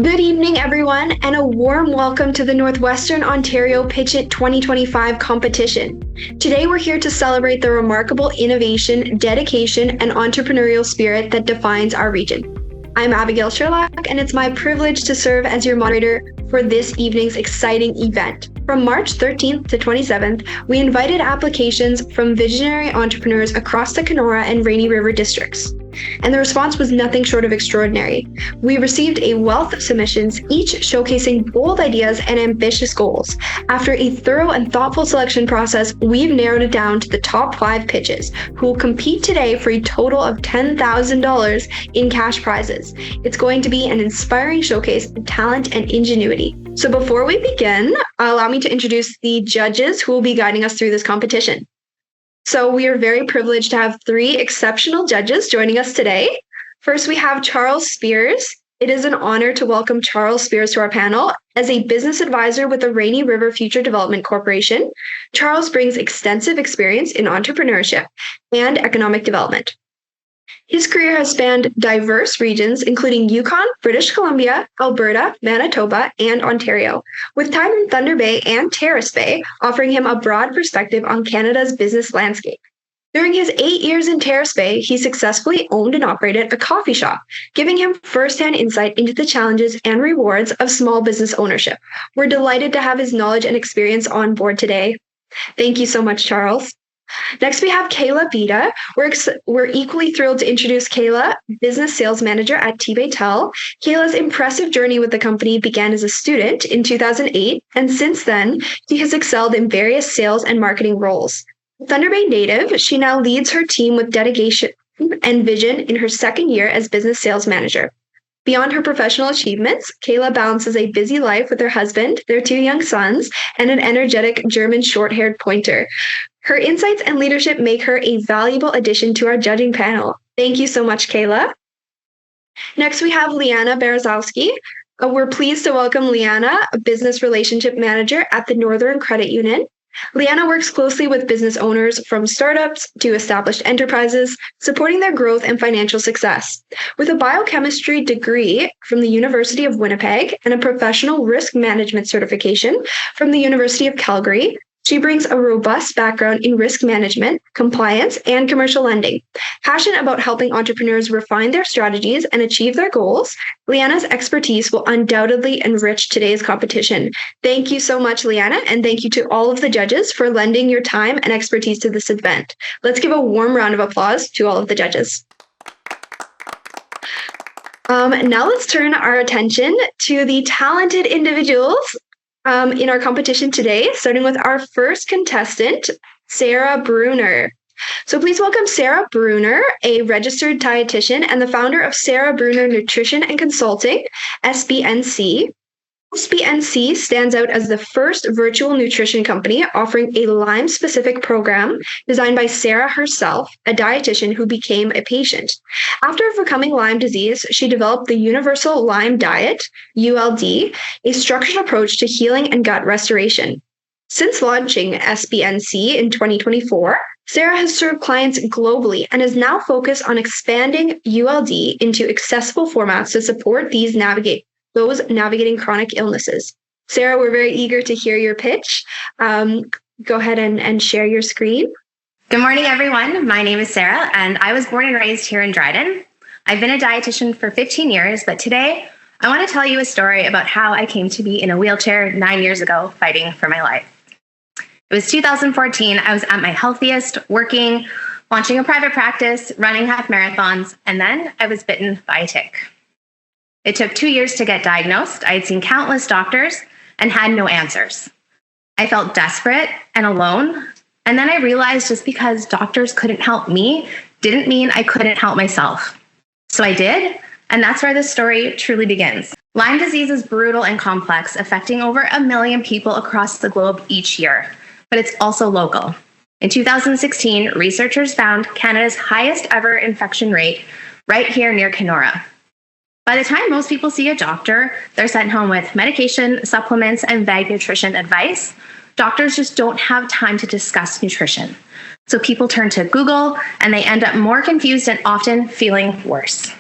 Good evening, everyone, and a warm welcome to the Northwestern Ontario Pitch It 2025 competition. Today, we're here to celebrate the remarkable innovation, dedication, and entrepreneurial spirit that defines our region. I'm Abigail Sherlock, and it's my privilege to serve as your moderator for this evening's exciting event. From March 13th to 27th, we invited applications from visionary entrepreneurs across the Kenora and Rainy River districts. And the response was nothing short of extraordinary. We received a wealth of submissions, each showcasing bold ideas and ambitious goals. After a thorough and thoughtful selection process, we've narrowed it down to the top 5 pitches, who will compete today for a total of $10,000 in cash prizes. It's going to be an inspiring showcase of talent and ingenuity. So before we begin, allow me to introduce the judges who will be guiding us through this competition. So we are very privileged to have 3 exceptional judges joining us today. First, we have Charles Spears. It is an honor to welcome Charles Spears to our panel. As a business advisor with the Rainy River Future Development Corporation, Charles brings extensive experience in entrepreneurship and economic development. His career has spanned diverse regions, including Yukon, British Columbia, Alberta, Manitoba, and Ontario, with time in Thunder Bay and Terrace Bay, offering him a broad perspective on Canada's business landscape. During his 8 years in Terrace Bay, he successfully owned and operated a coffee shop, giving him firsthand insight into the challenges and rewards of small business ownership. We're delighted to have his knowledge and experience on board today. Thank you so much, Charles. Next, we have Kayla Bida. We're equally thrilled to introduce Kayla, Business Sales Manager at T-Baytel. Kayla's impressive journey with the company began as a student in 2008, and since then, she has excelled in various sales and marketing roles. Thunder Bay native, she now leads her team with dedication and vision in her second year as Business Sales Manager. Beyond her professional achievements, Kayla balances a busy life with her husband, their 2 young sons, and an energetic German short-haired pointer. Her insights and leadership make her a valuable addition to our judging panel. Thank you so much, Kayla. Next, we have Liana Berezowski. We're pleased to welcome Liana, a Business Relationship Manager at the Northern Credit Union. Liana works closely with business owners from startups to established enterprises, supporting their growth and financial success. With a biochemistry degree from the University of Winnipeg and a professional risk management certification from the University of Calgary, she brings a robust background in risk management, compliance, and commercial lending. Passionate about helping entrepreneurs refine their strategies and achieve their goals, Liana's expertise will undoubtedly enrich today's competition. Thank you so much, Liana, and thank you to all of the judges for lending your time and expertise to this event. Let's give a warm round of applause to all of the judges. Now let's turn our attention to the talented individuals in our competition today, starting with our first contestant, Sarah Bruner. So please welcome Sarah Bruner, a registered dietitian and the founder of Sarah Bruner Nutrition and Consulting, SBNC. SBNC stands out as the first virtual nutrition company offering a Lyme-specific program designed by Sarah herself, a dietitian who became a patient. After overcoming Lyme disease, she developed the Universal Lyme Diet, ULD, a structured approach to healing and gut restoration. Since launching SBNC in 2024, Sarah has served clients globally and is now focused on expanding ULD into accessible formats to support those navigating chronic illnesses. Sarah, we're very eager to hear your pitch. Go ahead and share your screen. Good morning, everyone. My name is Sarah, and I was born and raised here in Dryden. I've been a dietitian for 15 years, but today I want to tell you a story about how I came to be in a wheelchair 9 years ago, fighting for my life. It was 2014. I was at my healthiest, working, launching a private practice, running half marathons, and then I was bitten by a tick. It took 2 years to get diagnosed. I had seen countless doctors and had no answers. I felt desperate and alone. And then I realized just because doctors couldn't help me didn't mean I couldn't help myself. So I did, and that's where this story truly begins. Lyme disease is brutal and complex, affecting over 1 million people across the globe each year, but it's also local. In 2016, researchers found Canada's highest ever infection rate right here near Kenora. By the time most people see a doctor, they're sent home with medication, supplements, and vague nutrition advice. Doctors just don't have time to discuss nutrition. So people turn to Google and they end up more confused and often feeling worse.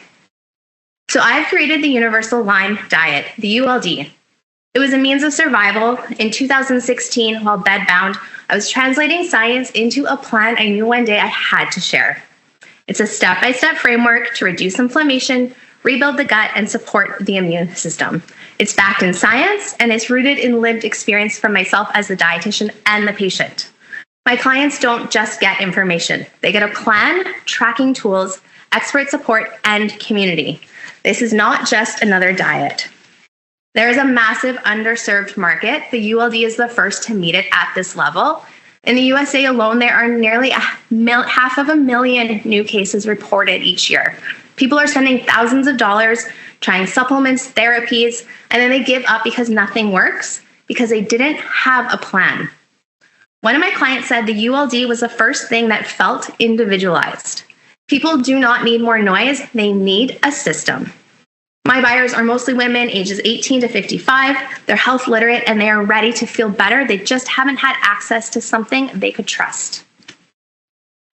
So So I've created the Universal Lime Diet, the ULD. It was a means of survival. In 2016, while bedbound, I was translating science into a plan I knew one day I had to share. It's a step-by-step framework to reduce inflammation, rebuild the gut, and support the immune system. It's backed in science, and it's rooted in lived experience from myself as the dietitian and the patient. My clients don't just get information. They get a plan, tracking tools, expert support, and community. This is not just another diet. There is a massive underserved market. The ULD is the first to meet it at this level. In the USA alone, there are nearly 500,000 new cases reported each year. People are spending thousands of dollars trying supplements, therapies, and then they give up because nothing works, because they didn't have a plan. One of my clients said the ULD was the first thing that felt individualized. People do not need more noise, they need a system. My buyers are mostly women ages 18 to 55. They're health literate and they are ready to feel better. They just haven't had access to something they could trust.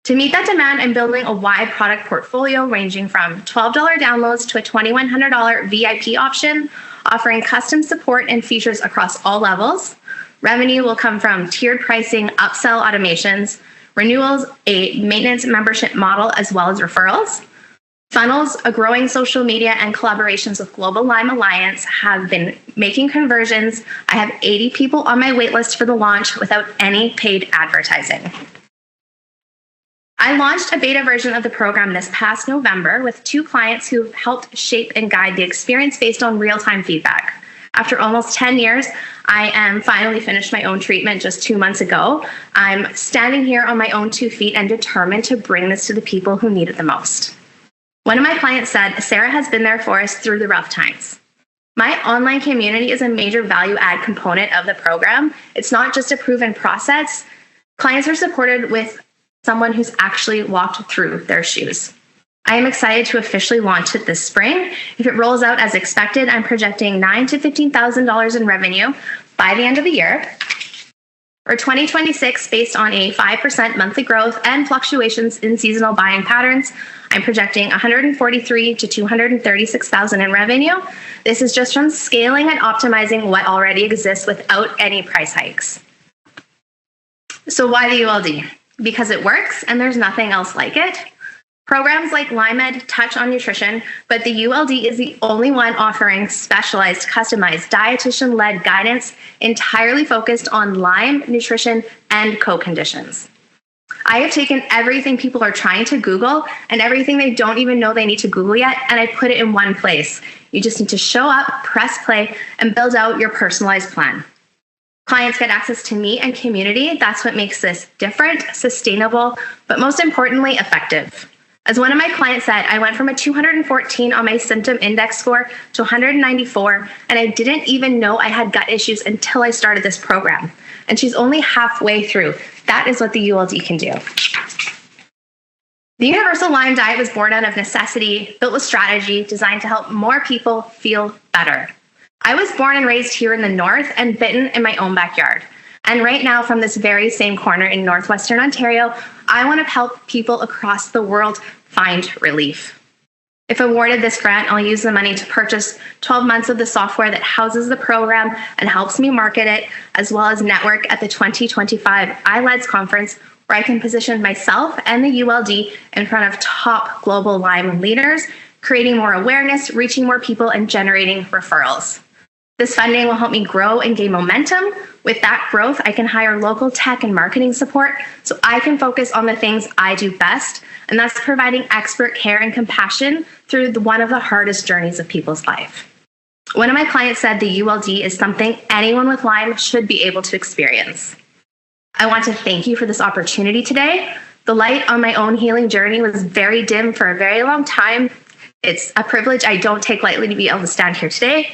To meet that demand, I'm building a wide product portfolio ranging from $12 downloads to a $2,100 VIP option, offering custom support and features across all levels. Revenue will come from tiered pricing, upsell automations, renewals, a maintenance membership model, as well as referrals. Funnels, a growing social media and collaborations with Global Lyme Alliance have been making conversions. I have 80 people on my waitlist for the launch without any paid advertising. I launched a beta version of the program this past November with 2 clients who helped shape and guide the experience based on real-time feedback. After almost 10 years, I am finally finished my own treatment just 2 months ago. I'm standing here on my own 2 feet and determined to bring this to the people who need it the most. One of my clients said, Sarah has been there for us through the rough times. My online community is a major value add component of the program. It's not just a proven process. Clients are supported with someone who's actually walked through their shoes. I am excited to officially launch it this spring. If it rolls out as expected, I'm projecting $9,000 to $15,000 in revenue by the end of the year. For 2026, based on a 5% monthly growth and fluctuations in seasonal buying patterns, I'm projecting $143,000 to $236,000 in revenue. This is just from scaling and optimizing what already exists without any price hikes. So why the ULD? Because it works and there's nothing else like it. Programs like LymeEd touch on nutrition, but the ULD is the only one offering specialized, customized, dietitian-led guidance entirely focused on Lyme, nutrition, and co-conditions. I have taken everything people are trying to Google and everything they don't even know they need to Google yet, and I put it in one place. You just need to show up, press play, and build out your personalized plan. Clients get access to me and community. That's what makes this different, sustainable, but most importantly, effective. As one of my clients said, I went from a 214 on my symptom index score to 194, and I didn't even know I had gut issues until I started this program. And she's only halfway through. That is what the ULD can do. The Universal Lyme Diet was born out of necessity, built with strategy, designed to help more people feel better. I was born and raised here in the North and bitten in my own backyard. And right now, from this very same corner in Northwestern Ontario, I want to help people across the world find relief. If awarded this grant, I'll use the money to purchase 12 months of the software that houses the program and helps me market it, as well as network at the 2025 iLEDS conference, where I can position myself and the ULD in front of top global Lyme leaders, creating more awareness, reaching more people, and generating referrals. This funding will help me grow and gain momentum. With that growth, I can hire local tech and marketing support so I can focus on the things I do best, and that's providing expert care and compassion through one of the hardest journeys of people's life. One of my clients said the ULD is something anyone with Lyme should be able to experience. I want to thank you for this opportunity today. The light on my own healing journey was very dim for a very long time. It's a privilege I don't take lightly to be able to stand here today.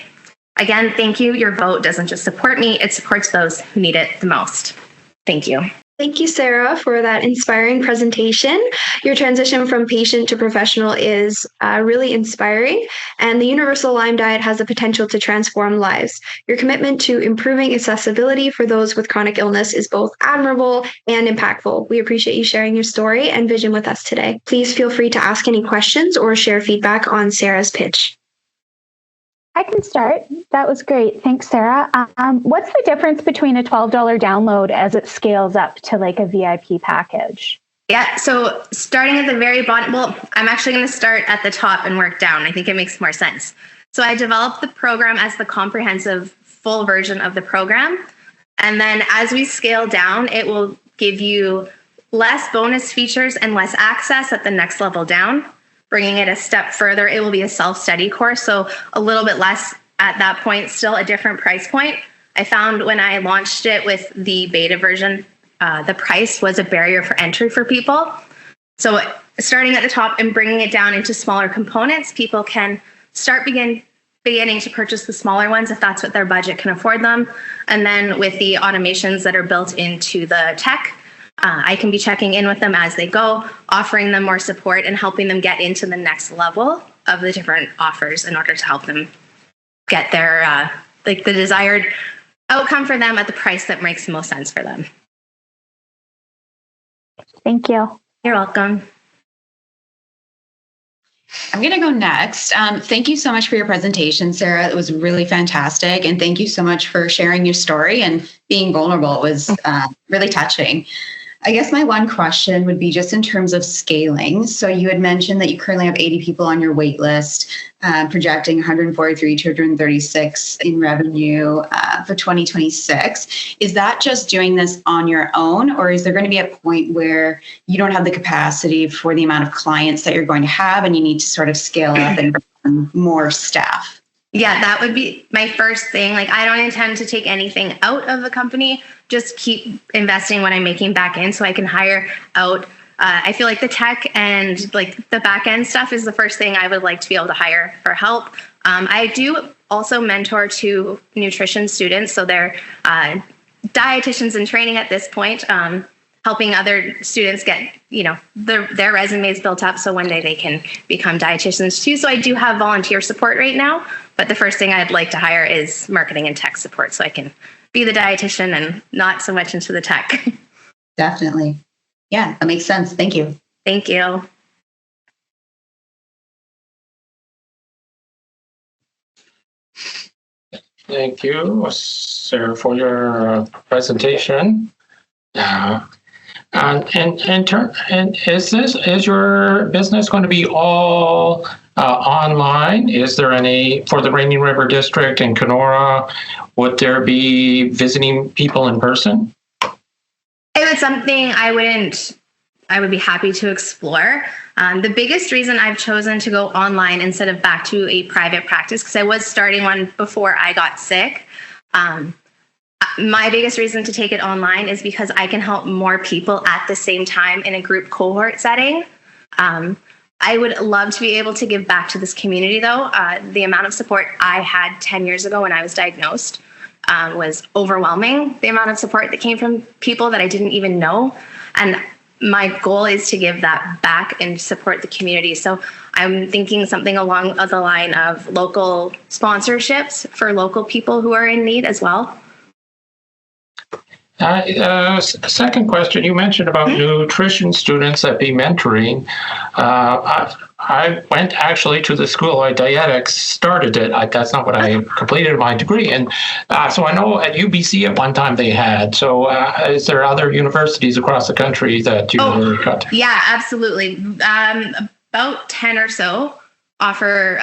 Again, thank you. Your vote doesn't just support me, it supports those who need it the most. Thank you. Thank you, Sarah, for that inspiring presentation. Your transition from patient to professional is really inspiring, and the Universal Lyme Diet has the potential to transform lives. Your commitment to improving accessibility for those with chronic illness is both admirable and impactful. We appreciate you sharing your story and vision with us today. Please feel free to ask any questions or share feedback on Sarah's pitch. I can start. That was great. Thanks, Sarah. What's the difference between a $12 download as it scales up to like a VIP package? Yeah, so starting at the very bottom, well, I'm actually going to start at the top and work down. I think it makes more sense. So I developed the program as the comprehensive full version of the program. And then as we scale down, it will give you less bonus features and less access at the next level down. Bringing it a step further, it will be a self-study course, so a little bit less at that point, still a different price point. I found when I launched it with the beta version, the price was a barrier for entry for people. So starting at the top and bringing it down into smaller components, people can start beginning to purchase the smaller ones if that's what their budget can afford them. And then with the automations that are built into the tech, I can be checking in with them as they go, offering them more support and helping them get into the next level of the different offers in order to help them get their the desired outcome for them at the price that makes the most sense for them. Thank you. You're welcome. I'm going to go next. Thank you so much for your presentation, Sarah. It was really fantastic. And thank you so much for sharing your story and being vulnerable. It was really touching. I guess my one question would be just in terms of scaling. So you had mentioned that you currently have 80 people on your wait list, projecting 143 to 136 in revenue for 2026. Is that just doing this on your own, or is there going to be a point where you don't have the capacity for the amount of clients that you're going to have and you need to sort of scale up and bring more staff? Yeah, that would be my first thing. Like, I don't intend to take anything out of the company, just keep investing what I'm making back in so I can hire out. I feel like the tech and like the back end stuff is the first thing I would like to be able to hire for help. I do also mentor two nutrition students, so they're dietitians in training at this point, helping other students get, their resumes built up so one day they can become dietitians too. So I do have volunteer support right now, but the first thing I'd like to hire is marketing and tech support so I can be the dietitian and not so much into the tech. Definitely. Yeah, that makes sense. Thank you. Thank you. Thank you, Sarah, for your presentation. And is your business going to be all online? Is there any for the Rainy River District in Kenora? Would there be visiting people in person? It was something I would be happy to explore. The biggest reason I've chosen to go online instead of back to a private practice, because I was starting one before I got sick. My biggest reason to take it online is because I can help more people at the same time in a group cohort setting. I would love to be able to give back to this community, though. The amount of support I had 10 years ago when I was diagnosed was overwhelming. The amount of support that came from people that I didn't even know. And my goal is to give that back and support the community. So I'm thinking something along the line of local sponsorships for local people who are in need as well. Second question, you mentioned about nutrition students that be mentoring. I went actually to the school of dietetics, started it. That's not what I completed my degree in. So I know at UBC at one time they had. So is there other universities across the country that you got? Yeah, absolutely. About 10 or so offer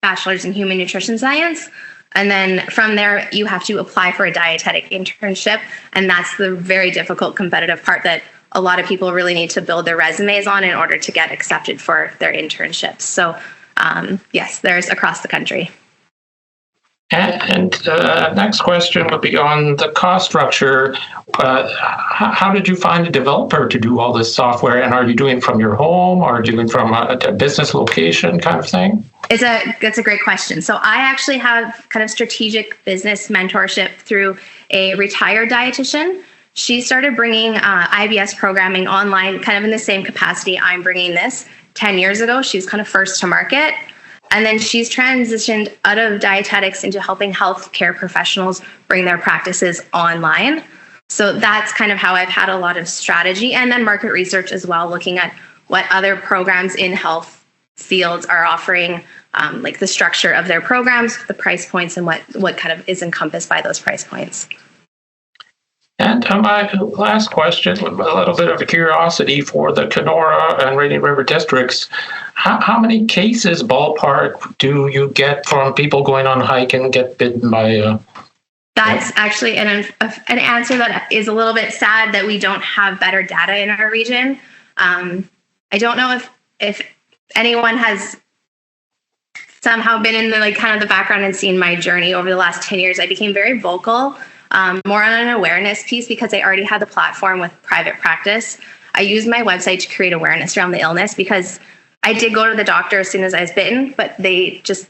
bachelor's in human nutrition science. And then from there, you have to apply for a dietetic internship. And that's the very difficult competitive part that a lot of people really need to build their resumes on in order to get accepted for their internships. So yes, there's across the country. And next question would be on the cost structure. How did you find a developer to do all this software? And are you doing from your home or doing from a business location kind of thing? That's a great question. So I actually have kind of strategic business mentorship through a retired dietitian. She started bringing IBS programming online kind of in the same capacity I'm bringing this 10 years ago. She was kind of first to market. And then she's transitioned out of dietetics into helping healthcare professionals bring their practices online. So that's kind of how I've had a lot of strategy and then market research as well, looking at what other programs in health fields are offering, like the structure of their programs, the price points, and what kind of is encompassed by those price points. And my last question, a little bit of a curiosity for the Kenora and Rainy River districts. How many cases, ballpark, do you get from people going on a hike and get bitten by? That's actually an answer that is a little bit sad that we don't have better data in our region. I don't know if anyone has somehow been in the kind of the background and seen my journey over the last 10 years. I became very vocal. More on an awareness piece because I already had the platform with private practice. I used my website to create awareness around the illness because I did go to the doctor as soon as I was bitten, but they just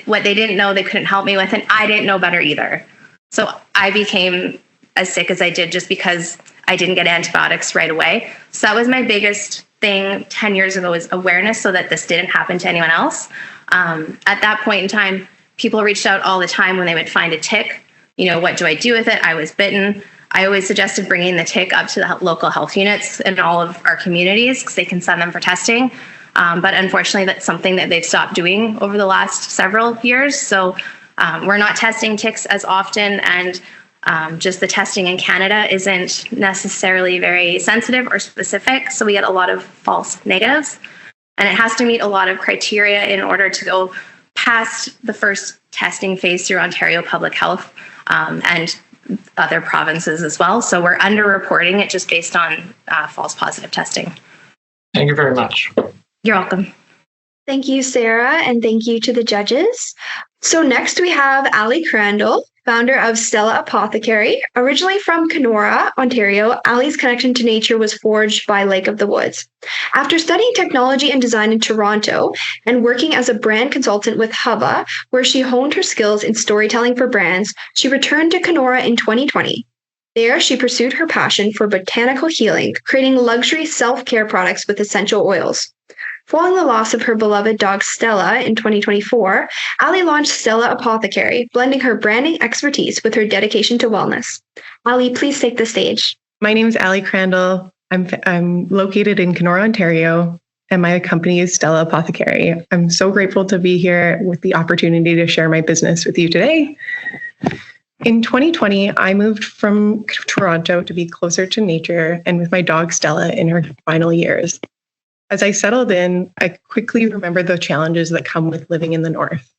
what they didn't know they couldn't help me with, and I didn't know better either. So I became as sick as I did just because I didn't get antibiotics right away. So that was my biggest thing 10 years ago, was awareness so that this didn't happen to anyone else. At that point in time, people reached out all the time when they would find a tick. What do I do with it? I was bitten. I always suggested bringing the tick up to the local health units in all of our communities because they can send them for testing. But unfortunately, that's something that they've stopped doing over the last several years. So we're not testing ticks as often, and just the testing in Canada isn't necessarily very sensitive or specific. So we get a lot of false negatives, and it has to meet a lot of criteria in order to go past the first testing phase through Ontario Public Health and other provinces as well. So we're underreporting it just based on false positive testing. Thank you very much. You're welcome. Thank you, Sarah, and thank you to the judges. So next we have Ali Crandall, founder of Stella Apothecary. Originally from Kenora, Ontario, Ali's connection to nature was forged by Lake of the Woods. After studying technology and design in Toronto and working as a brand consultant with Hubba, where she honed her skills in storytelling for brands, she returned to Kenora in 2020. There, she pursued her passion for botanical healing, creating luxury self-care products with essential oils. Following the loss of her beloved dog Stella in 2024, Ali launched Stella Apothecary, blending her branding expertise with her dedication to wellness. Ali, please take the stage. My name is Ali Crandall. I'm located in Kenora, Ontario, and my company is Stella Apothecary. I'm so grateful to be here with the opportunity to share my business with you today. In 2020, I moved from Toronto to be closer to nature and with my dog Stella in her final years. As I settled in, I quickly remembered the challenges that come with living in the north.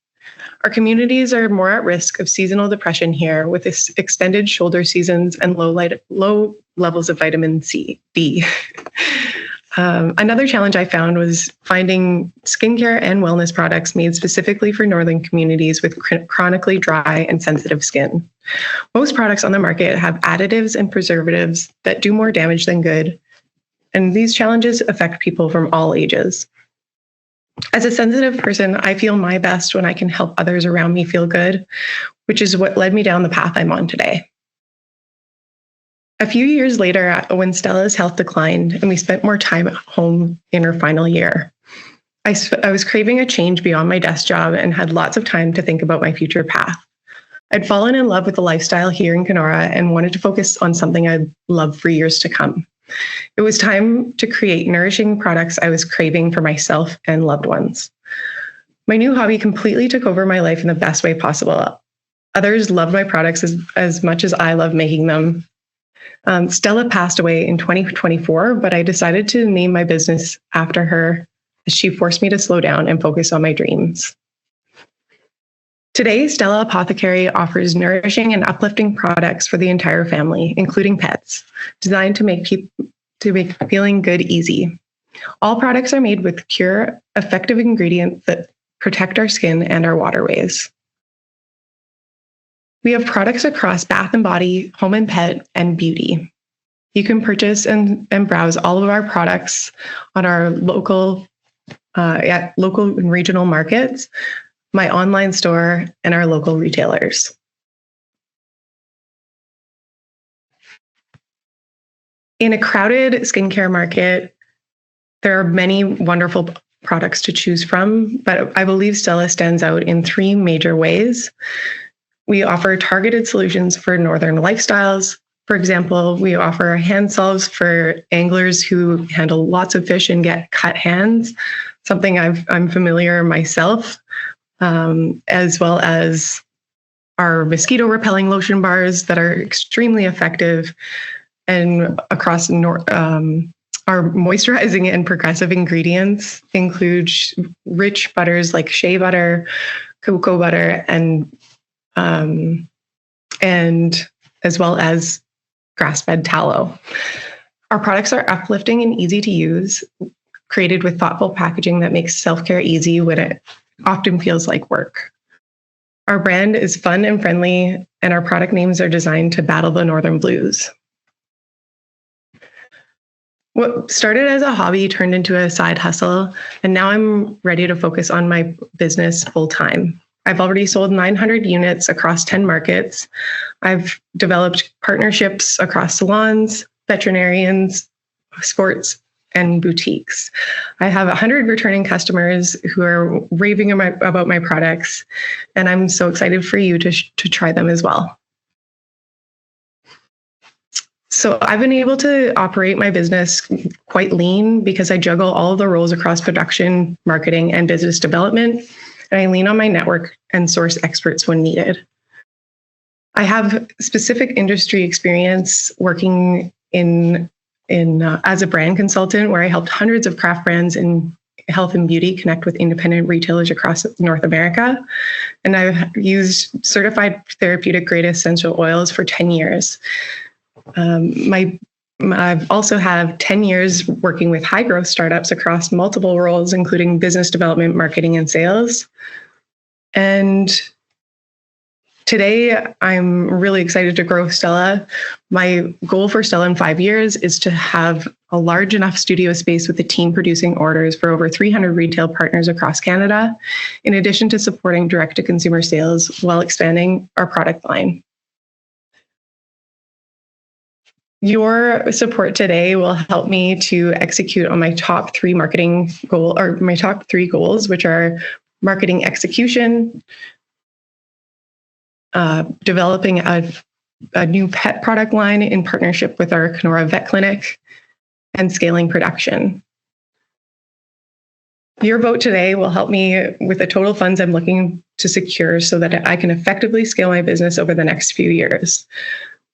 Our communities are more at risk of seasonal depression here with extended shoulder seasons and low levels of vitamin D. Another challenge I found was finding skincare and wellness products made specifically for northern communities with chronically dry and sensitive skin. Most products on the market have additives and preservatives that do more damage than good, and these challenges affect people from all ages. As a sensitive person, I feel my best when I can help others around me feel good, which is what led me down the path I'm on today. A few years later, when Stella's health declined and we spent more time at home in her final year, I was craving a change beyond my desk job and had lots of time to think about my future path. I'd fallen in love with the lifestyle here in Kenora and wanted to focus on something I'd love for years to come. It was time to create nourishing products I was craving for myself and loved ones. My new hobby completely took over my life in the best way possible. Others loved my products as much as I love making them. Stella passed away in 2024, but I decided to name my business after her as she forced me to slow down and focus on my dreams. Today, Stella Apothecary offers nourishing and uplifting products for the entire family, including pets, designed to make feeling good easy. All products are made with pure, effective ingredients that protect our skin and our waterways. We have products across bath and body, home and pet, and beauty. You can purchase and browse all of our products on our local and regional markets, my online store, and our local retailers. In a crowded skincare market, there are many wonderful products to choose from, but I believe Stella stands out in three major ways. We offer targeted solutions for northern lifestyles. For example, we offer hand salves for anglers who handle lots of fish and get cut hands. something I'm familiar myself, as well as our mosquito repelling lotion bars that are extremely effective, and across our moisturizing and progressive ingredients include rich butters like shea butter, cocoa butter, and as well as grass-fed tallow. Our products are uplifting and easy to use, created with thoughtful packaging that makes self-care easy when it often feels like work. Our brand is fun and friendly, and our product names are designed to battle the northern blues. What started as a hobby turned into a side hustle, and now I'm ready to focus on my business full time. I've already sold 900 units across 10 markets. I've developed partnerships across salons, veterinarians, sports, and boutiques. I have 100 returning customers who are raving about my products, and I'm so excited for you to try them as well. So I've been able to operate my business quite lean because I juggle all of the roles across production, marketing, and business development, and I lean on my network and source experts when needed. I have specific industry experience working in as a brand consultant, where I helped hundreds of craft brands in health and beauty connect with independent retailers across North America. And I've used certified therapeutic grade essential oils for 10 years. I've also have 10 years working with high growth startups across multiple roles, including business development, marketing, and sales. And today, I'm really excited to grow Stella. My goal for Stella in 5 years is to have a large enough studio space with a team producing orders for over 300 retail partners across Canada, in addition to supporting direct-to-consumer sales while expanding our product line. Your support today will help me to execute on my top three goals, which are marketing execution, developing a new pet product line in partnership with our Kenora Vet Clinic, and scaling production. Your vote today will help me with the total funds I'm looking to secure so that I can effectively scale my business over the next few years.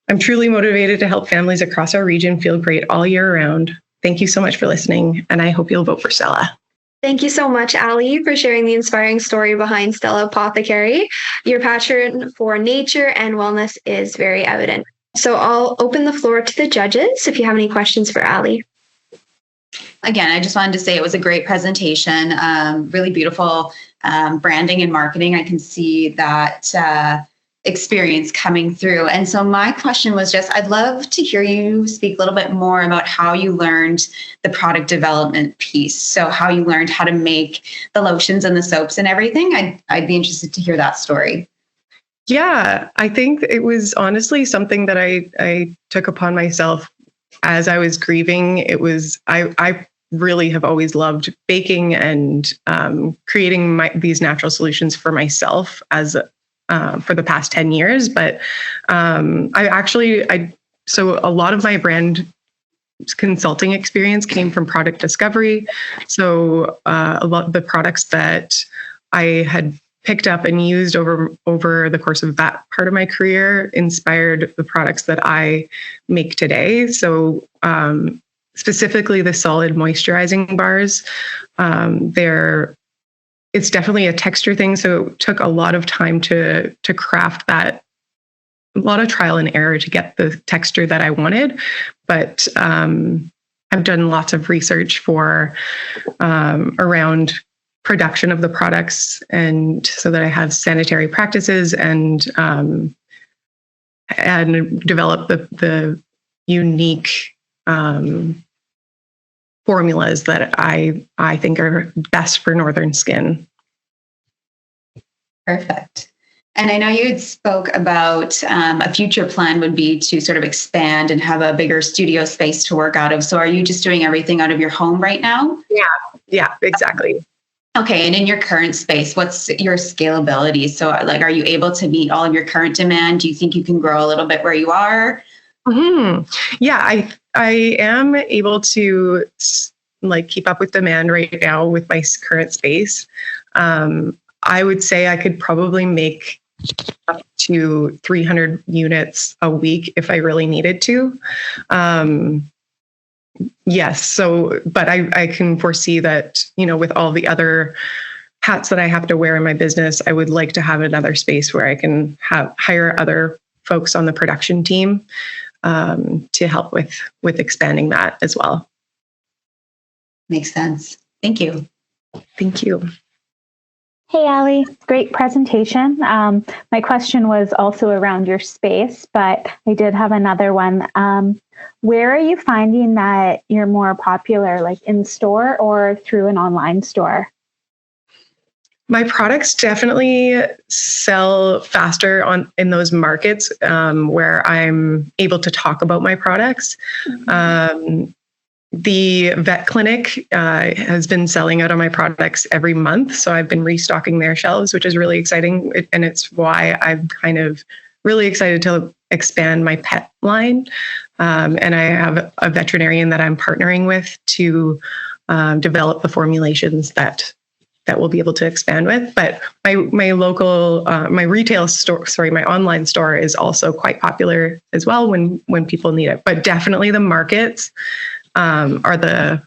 I'm truly motivated to help families across our region feel great all year round. Thank you so much for listening, and I hope you'll vote for Stella. Thank you so much, Ali, for sharing the inspiring story behind Stella Apothecary. Your passion for nature and wellness is very evident. So I'll open the floor to the judges if you have any questions for Ali. Again, I just wanted to say it was a great presentation, really beautiful branding and marketing. I can see that experience coming through. And so my question was just, I'd love to hear you speak a little bit more about how you learned the product development piece. So how you learned how to make the lotions and the soaps and everything. I'd be interested to hear that story. Yeah, I think it was honestly something that I took upon myself as I was grieving. It was, I really have always loved baking and creating these natural solutions for myself as for the past 10 years. But so a lot of my brand consulting experience came from product discovery. So a lot of the products that I had picked up and used over the course of that part of my career inspired the products that I make today. So specifically the solid moisturizing bars, it's definitely a texture thing. So it took a lot of time to craft that, a lot of trial and error to get the texture that I wanted. But I've done lots of research around production of the products, and so that I have sanitary practices and develop the unique formulas that I think are best for northern skin. Perfect. And I know you had spoke about a future plan would be to sort of expand and have a bigger studio space to work out of. So are you just doing everything out of your home right now? Yeah, exactly. Okay. And in your current space, what's your scalability? So like, are you able to meet all of your current demand? Do you think you can grow a little bit where you are? Mm-hmm. Yeah, I am able to like keep up with demand right now with my current space. I would say I could probably make up to 300 units a week if I really needed to. Yes. So, but I can foresee that, with all the other hats that I have to wear in my business, I would like to have another space where I can hire other folks on the production team to help with expanding that as well. Makes sense. Thank you. Thank you. Hey, Allie, great presentation. My question was also around your space, but I did have another one. Where are you finding that you're more popular, like in store or through an online store? My products definitely sell faster in those markets where I'm able to talk about my products. The vet clinic has been selling out on my products every month. So I've been restocking their shelves, which is really exciting. And it's why I'm kind of really excited to expand my pet line. And I have a veterinarian that I'm partnering with to develop the formulations that we'll be able to expand with. But my local, my retail store, my online store is also quite popular as well when people need it. But definitely the markets are the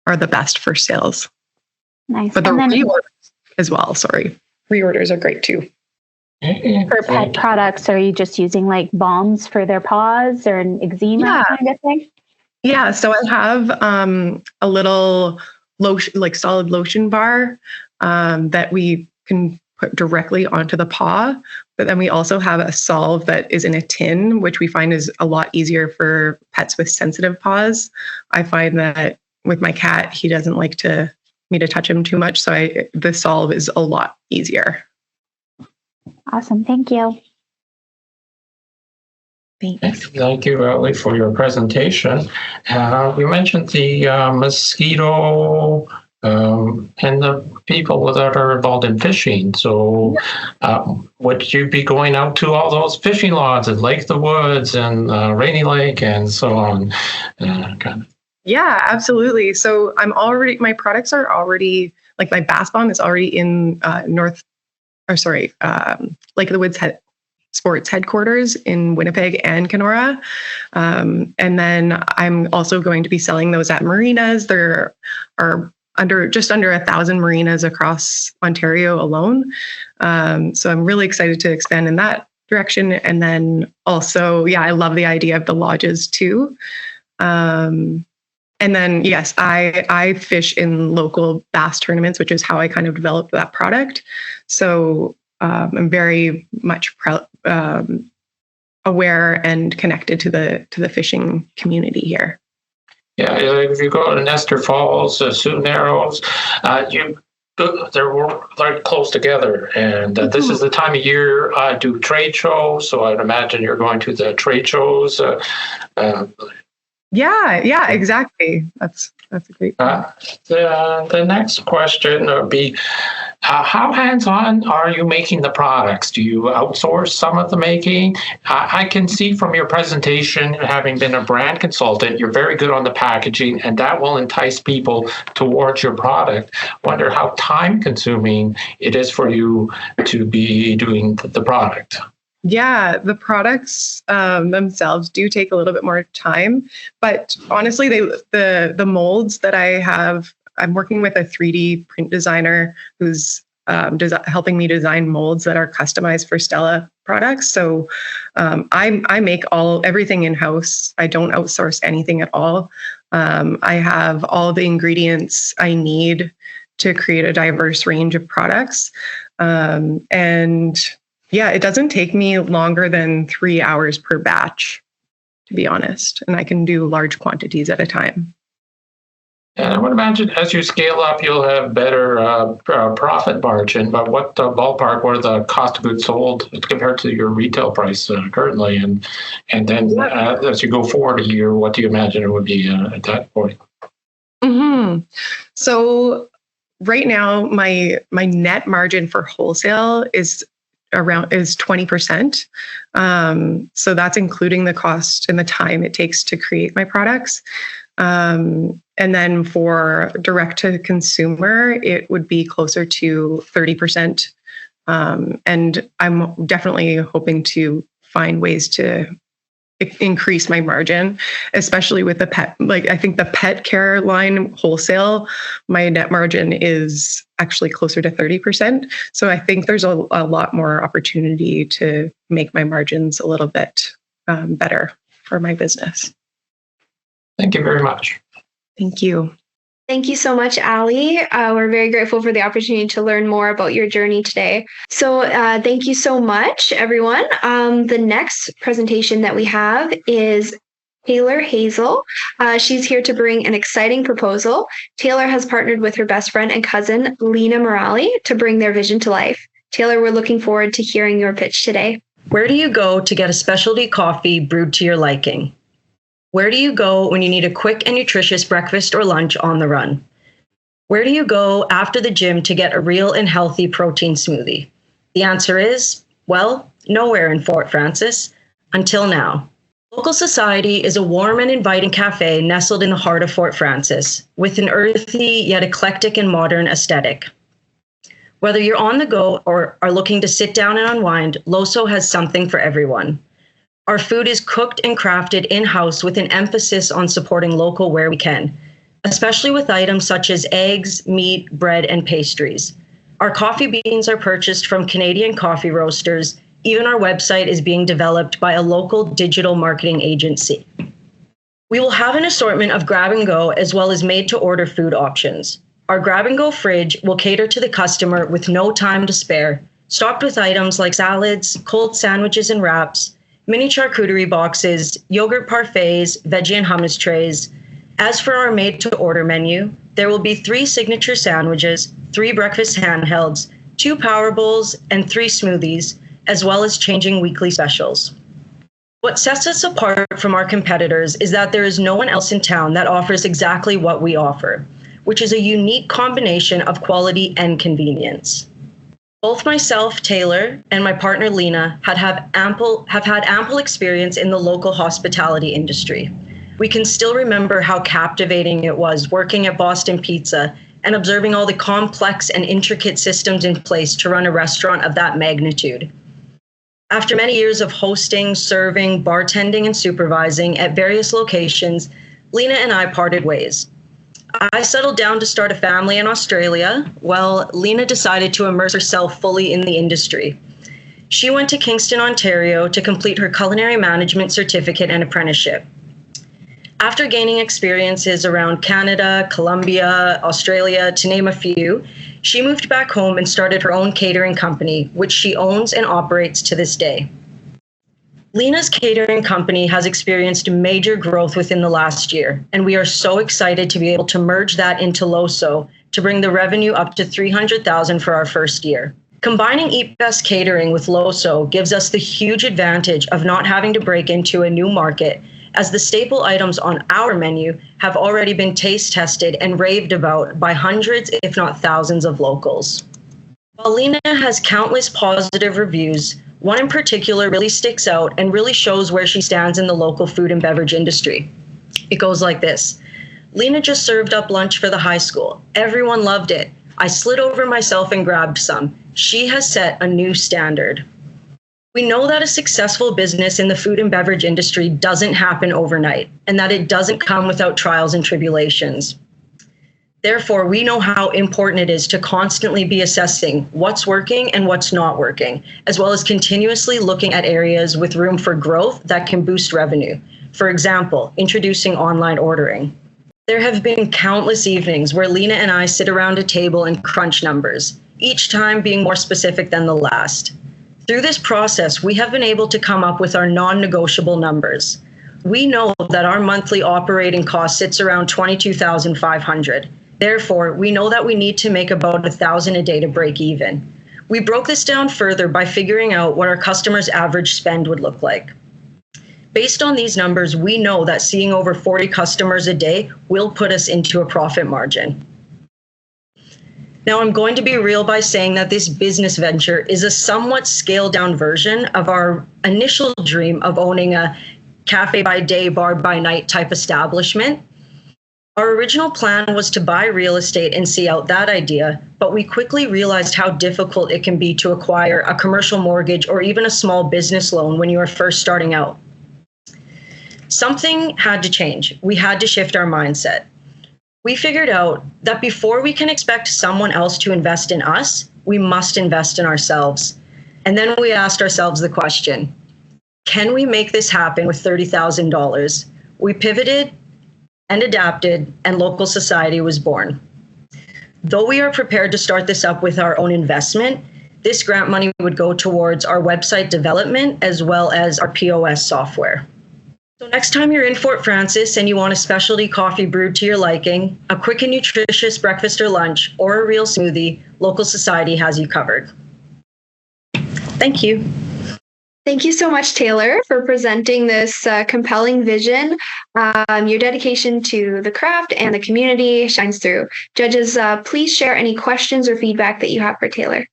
best for sales. Nice. But the reorders as well. Reorders are great too. For pet products, are you just using like balms for their paws or an eczema kind of thing? Yeah. So I have a little lotion, like solid lotion bar that we can put directly onto the paw. But then we also have a solve that is in a tin, which we find is a lot easier for pets with sensitive paws. I find that with my cat, he doesn't like me to touch him too much. So the solve is a lot easier. Awesome. Thank you. Thanks. Thank you, Ellie, for your presentation. You mentioned the mosquito and the people that are involved in fishing. So would you be going out to all those fishing lodges at Lake the Woods and Rainy Lake and so on? Yeah, absolutely. So my products are already, like my bass bomb is already in Lake of the Woods sports headquarters in Winnipeg and Kenora. And then I'm also going to be selling those at marinas. There are just under 1,000 marinas across Ontario alone. So I'm really excited to expand in that direction. And then also, I love the idea of the lodges too. And then, yes, I fish in local bass tournaments, which is how I kind of developed that product. So I'm very much aware and connected to the fishing community here. Yeah, if you go to Nestor Falls, Sioux Narrows, they're very close together. And this is the time of year I do trade shows. So I'd imagine you're going to the trade shows. Yeah, exactly. That's a great point. The next question would be, how hands-on are you making the products? Do you outsource some of the making? I can see from your presentation, having been a brand consultant, you're very good on the packaging, and that will entice people towards your product. Wonder how time-consuming it is for you to be doing the product. Yeah, the products themselves do take a little bit more time, but honestly, the molds that I have, I'm working with a 3D print designer who's helping me design molds that are customized for Stella products. So I make everything in-house. I don't outsource anything at all. I have all the ingredients I need to create a diverse range of products. It doesn't take me longer than 3 hours per batch, to be honest. And I can do large quantities at a time. And I would imagine as you scale up, you'll have better profit margin. But what ballpark, what are the cost of goods sold compared to your retail price currently? And then as you go forward a year, what do you imagine it would be at that point? Mm-hmm. So right now, my net margin for wholesale is 20%. So that's including the cost and the time it takes to create my products. And then for direct to consumer, it would be closer to 30%. And I'm definitely hoping to find ways to increase my margin, especially with the pet. Like, I think the pet care line wholesale, my net margin is actually closer to 30%. So I think there's a lot more opportunity to make my margins a little bit better for my business. Thank you very much. Thank you. Thank you so much, Ali. We're very grateful for the opportunity to learn more about your journey today. So thank you so much, everyone. The next presentation that we have is Taylor Hazel. She's here to bring an exciting proposal. Taylor has partnered with her best friend and cousin, Lena Morali, to bring their vision to life. Taylor, we're looking forward to hearing your pitch today. Where do you go to get a specialty coffee brewed to your liking? Where do you go when you need a quick and nutritious breakfast or lunch on the run? Where do you go after the gym to get a real and healthy protein smoothie? The answer is, well, nowhere in Fort Frances, until now. Local Society is a warm and inviting cafe nestled in the heart of Fort Frances, with an earthy yet eclectic and modern aesthetic. Whether you're on the go or are looking to sit down and unwind, Loso has something for everyone. Our food is cooked and crafted in-house with an emphasis on supporting local where we can, especially with items such as eggs, meat, bread, and pastries. Our coffee beans are purchased from Canadian coffee roasters. Even our website is being developed by a local digital marketing agency. We will have an assortment of grab-and-go as well as made-to-order food options. Our grab-and-go fridge will cater to the customer with no time to spare, stocked with items like salads, cold sandwiches and wraps, mini charcuterie boxes, yogurt parfaits, veggie and hummus trays. As for our made-to-order menu, there will be 3 signature sandwiches, 3 breakfast handhelds, 2 power bowls, and 3 smoothies, as well as changing weekly specials. What sets us apart from our competitors is that there is no one else in town that offers exactly what we offer, which is a unique combination of quality and convenience. Both myself, Taylor, and my partner, Lena, have had ample experience in the local hospitality industry. We can still remember how captivating it was working at Boston Pizza and observing all the complex and intricate systems in place to run a restaurant of that magnitude. After many years of hosting, serving, bartending, and supervising at various locations, Lena and I parted ways. I settled down to start a family in Australia, while Lena decided to immerse herself fully in the industry. She went to Kingston, Ontario to complete her culinary management certificate and apprenticeship. After gaining experiences around Canada, Colombia, Australia, to name a few, she moved back home and started her own catering company, which she owns and operates to this day. Lena's catering company has experienced major growth within the last year, and we are so excited to be able to merge that into Loso to bring the revenue up to $300,000 for our first year. Combining Eat Best Catering with Loso gives us the huge advantage of not having to break into a new market, as the staple items on our menu have already been taste tested and raved about by hundreds, if not thousands, of locals. While Lena has countless positive reviews, one in particular really sticks out and really shows where she stands in the local food and beverage industry. It goes like this. Lena just served up lunch for the high school. Everyone loved it. I slid over myself and grabbed some. She has set a new standard. We know that a successful business in the food and beverage industry doesn't happen overnight, and that it doesn't come without trials and tribulations. Therefore, we know how important it is to constantly be assessing what's working and what's not working, as well as continuously looking at areas with room for growth that can boost revenue. For example, introducing online ordering. There have been countless evenings where Lena and I sit around a table and crunch numbers, each time being more specific than the last. Through this process, we have been able to come up with our non-negotiable numbers. We know that our monthly operating cost sits around $22,500. Therefore, we know that we need to make about $1,000 a day to break even. We broke this down further by figuring out what our customers' average spend would look like. Based on these numbers, we know that seeing over 40 customers a day will put us into a profit margin. Now, I'm going to be real by saying that this business venture is a somewhat scaled down version of our initial dream of owning a cafe by day, bar by night type establishment. Our original plan was to buy real estate and see out that idea, but we quickly realized how difficult it can be to acquire a commercial mortgage or even a small business loan when you are first starting out. Something had to change. We had to shift our mindset. We figured out that before we can expect someone else to invest in us, we must invest in ourselves. And then we asked ourselves the question, can we make this happen with $30,000? We pivoted and adapted, and Local Society was born. Though we are prepared to start this up with our own investment, this grant money would go towards our website development as well as our POS software. So next time you're in Fort Frances and you want a specialty coffee brewed to your liking, a quick and nutritious breakfast or lunch, or a real smoothie, Local Society has you covered. Thank you. Thank you so much, Taylor, for presenting this compelling vision. Your dedication to the craft and the community shines through. Judges, please share any questions or feedback that you have for Taylor.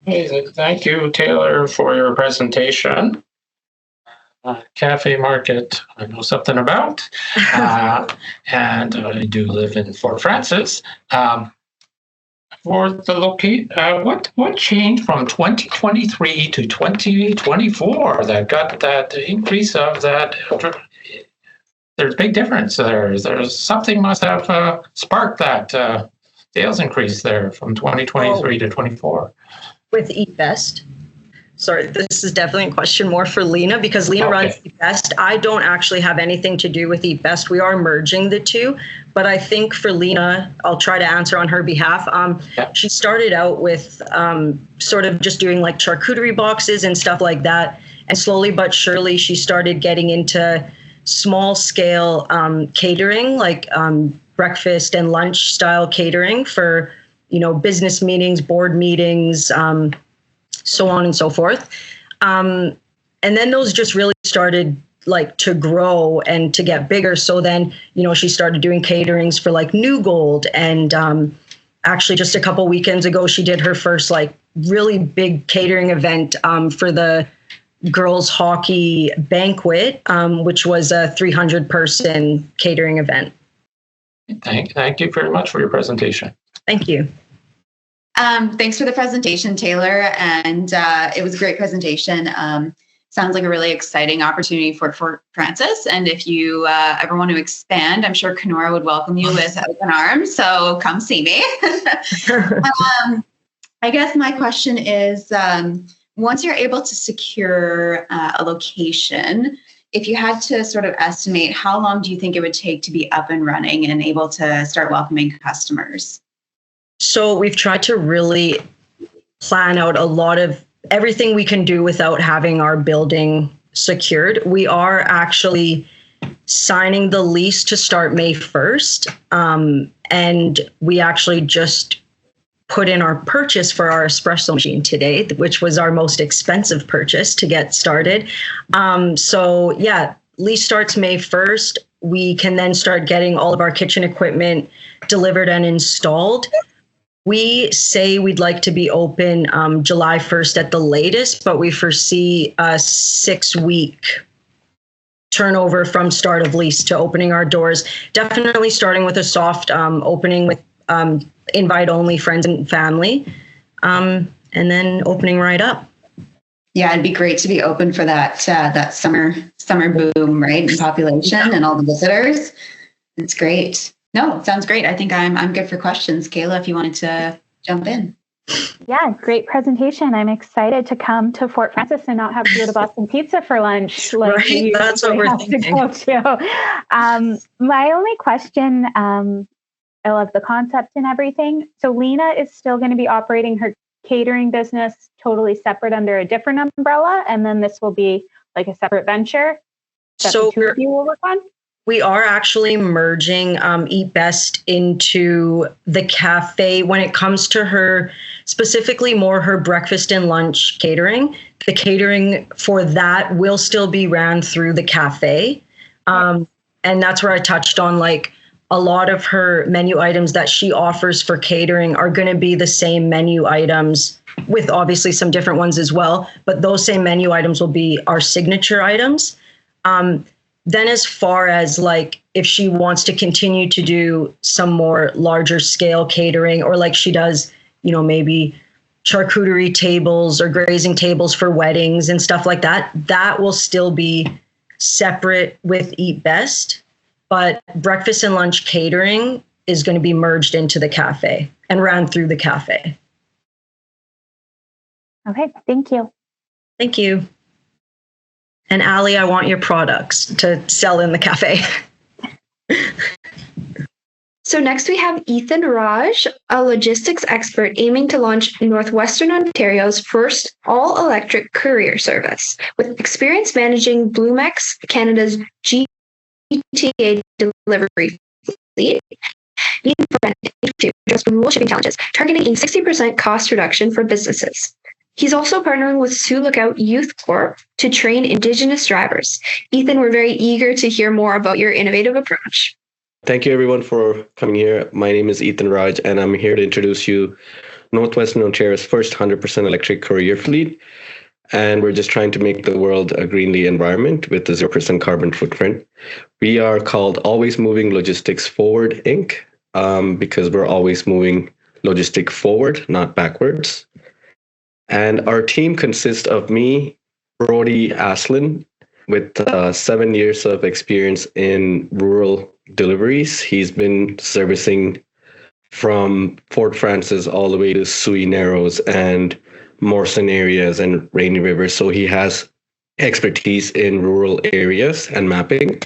Hey, thank you, Taylor, for your presentation. Cafe Market, I know something about, and I do live in Fort Frances. For the what changed from 2023 to 2024 that got that increase of that? There's a big difference there. There's something must have sparked that sales increase there from 2023 to 24. With eBest. Sorry, this is definitely a question more for Lena because Lena runs eBest. I don't actually have anything to do with eBest. We are merging the two, but I think for Lena, I'll try to answer on her behalf. She started out with sort of just doing like charcuterie boxes and stuff like that. And slowly but surely, she started getting into small scale catering, like breakfast and lunch style catering for, business meetings, board meetings, so on and so forth. And then those just really started like to grow and to get bigger. So then, she started doing caterings for like New Gold. And actually just a couple weekends ago, she did her first like really big catering event for the girls hockey banquet, which was a 300-person catering event. Thank you very much for your presentation. Thank you. Thanks for the presentation, Taylor. And it was a great presentation. Sounds like a really exciting opportunity for Fort Frances. And if you ever want to expand, I'm sure Kenora would welcome you with open arms. So come see me. I guess my question is, once you're able to secure a location, if you had to sort of estimate, how long do you think it would take to be up and running and able to start welcoming customers? So we've tried to really plan out a lot of everything we can do without having our building secured. We are actually signing the lease to start May 1st. And we actually just put in our purchase for our espresso machine today, which was our most expensive purchase to get started. So yeah, lease starts May 1st. We can then start getting all of our kitchen equipment delivered and installed. We say we'd like to be open July 1st at the latest, but we foresee a 6-week turnover from start of lease to opening our doors. Definitely starting with a soft opening with invite only friends and family, and then opening right up. Yeah, it'd be great to be open for that that summer boom, right, in population and all the visitors. It's great. No, it sounds great. I think I'm good for questions. Kayla, if you wanted to jump in. Yeah, great presentation. I'm excited to come to Fort Frances and not have to go to Boston Pizza for lunch. Right, that's what we're thinking. My only question, I love the concept and everything. So Lena is still going to be operating her catering business totally separate under a different umbrella, and then this will be like a separate venture that the two of you will work on? We are actually merging Eat Best into the cafe when it comes to her, specifically more her breakfast and lunch catering. The catering for that will still be ran through the cafe. And that's where I touched on like a lot of her menu items that she offers for catering are going to be the same menu items with obviously some different ones as well. But those same menu items will be our signature items. Then as far as like if she wants to continue to do some more larger scale catering, or like she does, maybe charcuterie tables or grazing tables for weddings and stuff like that, that will still be separate with Eat Best. But breakfast and lunch catering is going to be merged into the cafe and ran through the cafe. Okay, thank you. Thank you. And Ali, I want your products to sell in the cafe. So next we have Ethan Raj, a logistics expert aiming to launch Northwestern Ontario's first all-electric courier service. With experience managing Blumex, Canada's GTA delivery fleet, to address rural shipping challenges, targeting a 60% cost reduction for businesses. He's also partnering with Sioux Lookout Youth Corp to train Indigenous drivers. Ethan, we're very eager to hear more about your innovative approach. Thank you, everyone, for coming here. My name is Ethan Raj, and I'm here to introduce you Northwestern Ontario's first 100% electric courier fleet. And we're just trying to make the world a greenly environment with a 0% carbon footprint. We are called Always Moving Logistics Forward, Inc., because we're always moving logistic forward, not backwards. And our team consists of me, Brody Aslin, with 7 years of experience in rural deliveries. He's been servicing from Fort Frances all the way to Sui Narrows and Morrison areas and Rainy River. So he has expertise in rural areas and mapping.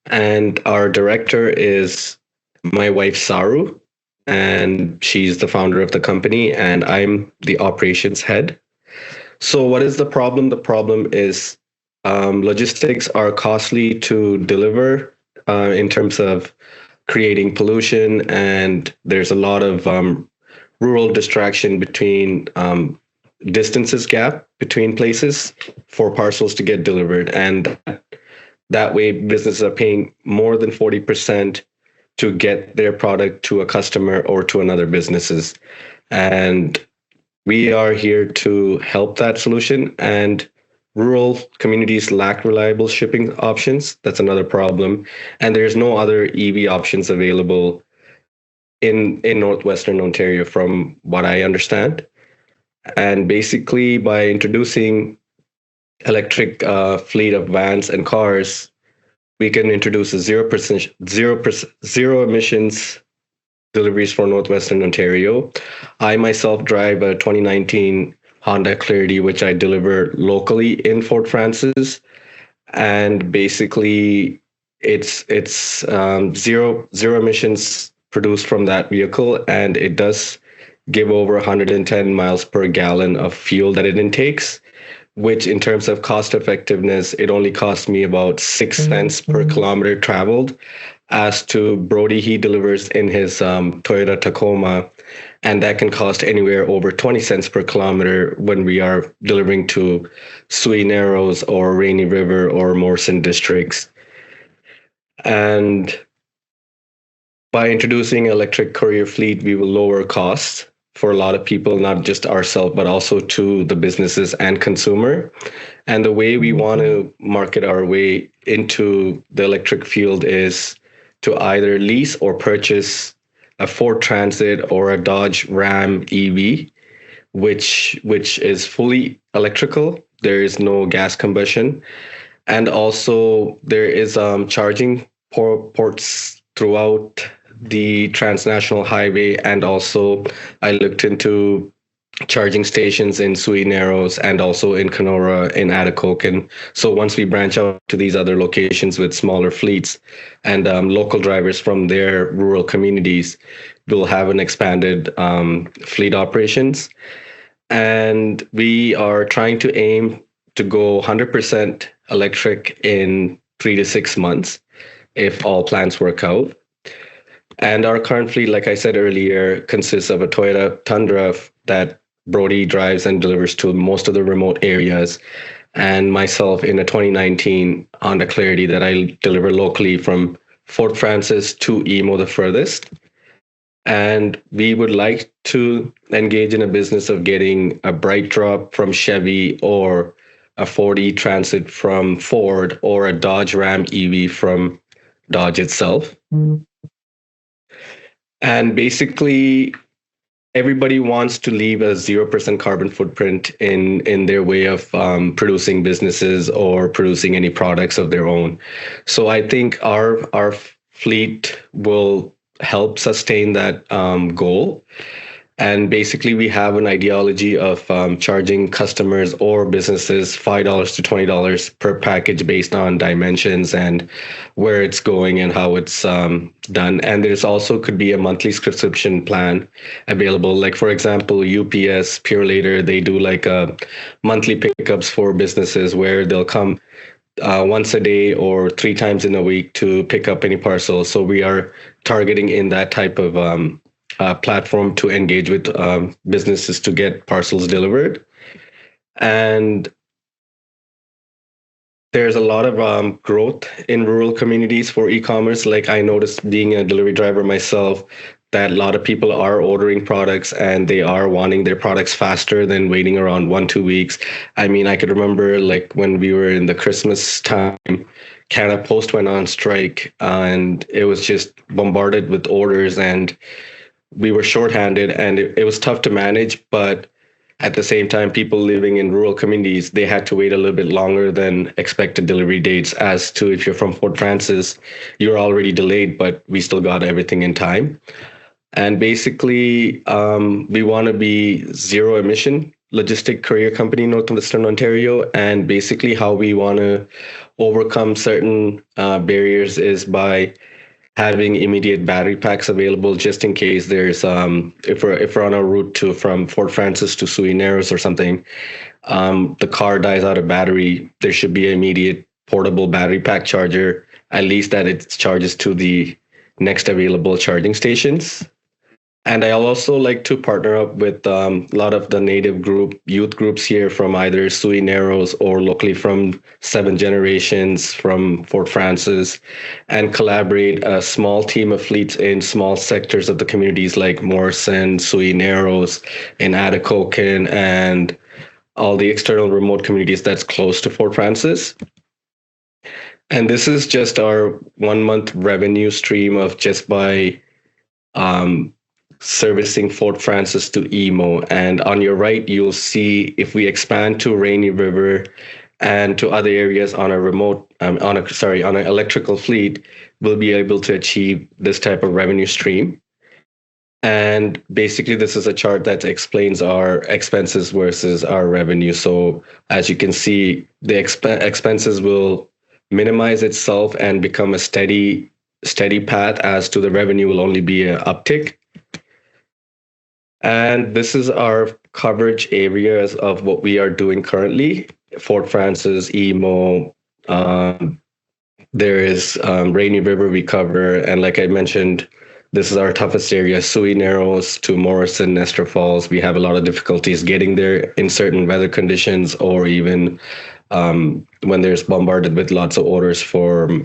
And our director is my wife, Saru, and she's the founder of the company, and I'm the operations head. So what is the problem? The problem is logistics are costly to deliver in terms of creating pollution, and there's a lot of rural distraction between distances gap between places for parcels to get delivered. And that way businesses are paying more than 40% to get their product to a customer or to another businesses. And we are here to help that solution. And rural communities lack reliable shipping options. That's another problem. And there's no other EV options available in Northwestern Ontario from what I understand. And basically by introducing electric fleet of vans and cars, we can introduce a zero emissions deliveries for Northwestern Ontario. I myself drive a 2019 Honda Clarity, which I deliver locally in Fort Frances. And basically it's zero emissions produced from that vehicle, and it does give over 110 miles per gallon of fuel that it intakes, which in terms of cost effectiveness, it only costs me about 6 cents per kilometer traveled. As to Brody, he delivers in his Toyota Tacoma, and that can cost anywhere over 20 cents per kilometer when we are delivering to Sui Narrows or Rainy River or Morrison districts. And by introducing electric courier fleet, we will lower costs for a lot of people, not just ourselves, but also to the businesses and consumer. And the way we want to market our way into the electric field is to either lease or purchase a Ford Transit or a Dodge Ram EV, which is fully electrical. There is no gas combustion. And also there is charging ports throughout the transnational highway. And also I looked into charging stations in Sui Narrows and also in Kenora, in Atikokan. And so once we branch out to these other locations with smaller fleets and local drivers from their rural communities, we'll have an expanded fleet operations. And we are trying to aim to go 100% electric in 3 to 6 months if all plans work out. And our current fleet, like I said earlier, consists of a Toyota Tundra that Brody drives and delivers to most of the remote areas, and myself in a 2019 Honda Clarity that I deliver locally from Fort Frances to Emo, the furthest. And we would like to engage in a business of getting a bright drop from Chevy or a Ford E-Transit from Ford or a Dodge Ram EV from Dodge itself. And basically, everybody wants to leave a 0% carbon footprint in their way of producing businesses or producing any products of their own. So I think our fleet will help sustain that goal. And basically, we have an ideology of charging customers or businesses $5 to $20 per package based on dimensions and where it's going and how it's done. And there's also could be a monthly subscription plan available. Like, for example, UPS, Purelator, they do like monthly pickups for businesses where they'll come once a day or 3 times in a week to pick up any parcel. So we are targeting in that type of platform to engage with businesses to get parcels delivered. And there's a lot of growth in rural communities for e-commerce. Like, I noticed being a delivery driver myself, that a lot of people are ordering products and they are wanting their products faster than waiting around 1-2 weeks. I mean, I could remember like when we were in the Christmas time, Canada Post went on strike and it was just bombarded with orders and we were shorthanded and it was tough to manage. But at the same time, people living in rural communities, they had to wait a little bit longer than expected delivery dates. As to if you're from Fort Francis, you're already delayed, but we still got everything in time. And basically, we want to be zero emission logistic courier company in Northwestern Ontario. And basically how we want to overcome certain barriers is by having immediate battery packs available just in case there's if we're on a route from Fort Francis to Sui Narrows or something, the car dies out of battery, there should be an immediate portable battery pack charger, at least that it charges to the next available charging stations. And I also like to partner up with a lot of the native youth groups here from either Sui Narrows or locally from 7 Generations from Fort Francis, and collaborate a small team of fleets in small sectors of the communities like Morrison, Sui Narrows, in Atikokan, and all the external remote communities that's close to Fort Francis. And this is just our 1 month revenue stream of just by servicing Fort Francis to Emo. And on your right, you'll see if we expand to Rainy River and to other areas on a remote, on an electrical fleet, we'll be able to achieve this type of revenue stream. And basically, this is a chart that explains our expenses versus our revenue. So as you can see, the expenses will minimize itself and become a steady path, as to the revenue will only be an uptick. And this is our coverage areas of what we are doing currently. Fort Francis, Emo, there is Rainy River we cover. And like I mentioned, this is our toughest area, Sui Narrows to Morrison, Nestor Falls. We have a lot of difficulties getting there in certain weather conditions, or even when there's bombarded with lots of orders from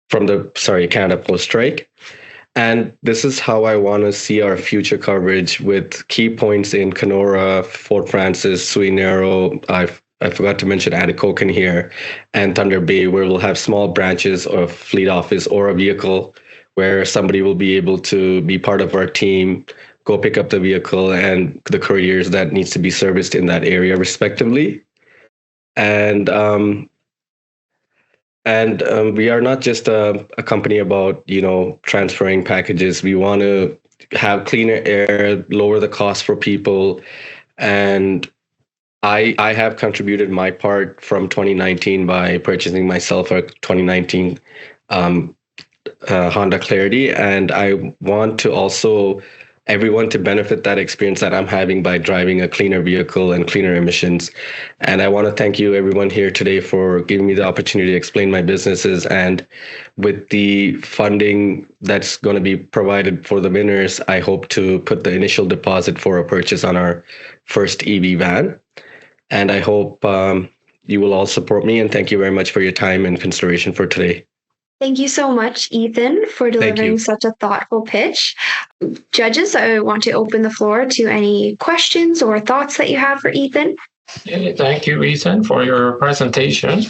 the Canada Post strike. And this is how I want to see our future coverage, with key points in Kenora, Fort Francis, Sui Narrow. I forgot to mention Atikokan here, and Thunder Bay, where we'll have small branches of fleet office or a vehicle where somebody will be able to be part of our team, go pick up the vehicle and the couriers that needs to be serviced in that area respectively. And we are not just a company about, transferring packages. We want to have cleaner air, lower the cost for people. And I have contributed my part from 2019 by purchasing myself a 2019 Honda Clarity. And I want to also everyone to benefit that experience that I'm having by driving a cleaner vehicle and cleaner emissions. And I want to thank you everyone here today for giving me the opportunity to explain my businesses. And with the funding that's going to be provided for the winners, I hope to put the initial deposit for a purchase on our first EV van. And I hope you will all support me. And thank you very much for your time and consideration for today. Thank you so much, Ethan, for delivering such a thoughtful pitch. Judges, I want to open the floor to any questions or thoughts that you have for Ethan. Thank you, Ethan, for your presentation.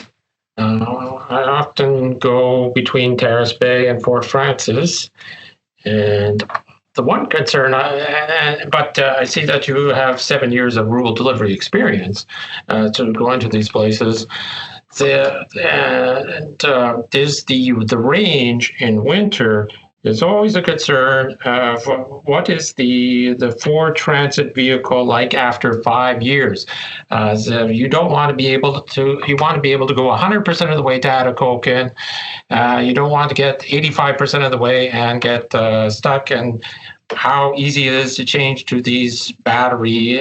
I often go between Terrace Bay and Fort Frances, and the one concern, I see that you have 7 years of rural delivery experience to go into these places. Is the range in winter is always a concern. What is the Ford Transit vehicle like after 5 years? So you don't want to be able to. You want to be able to go 100% of the way to Atikokan. You don't want to get 85% of the way and get stuck. And how easy it is to change to these battery.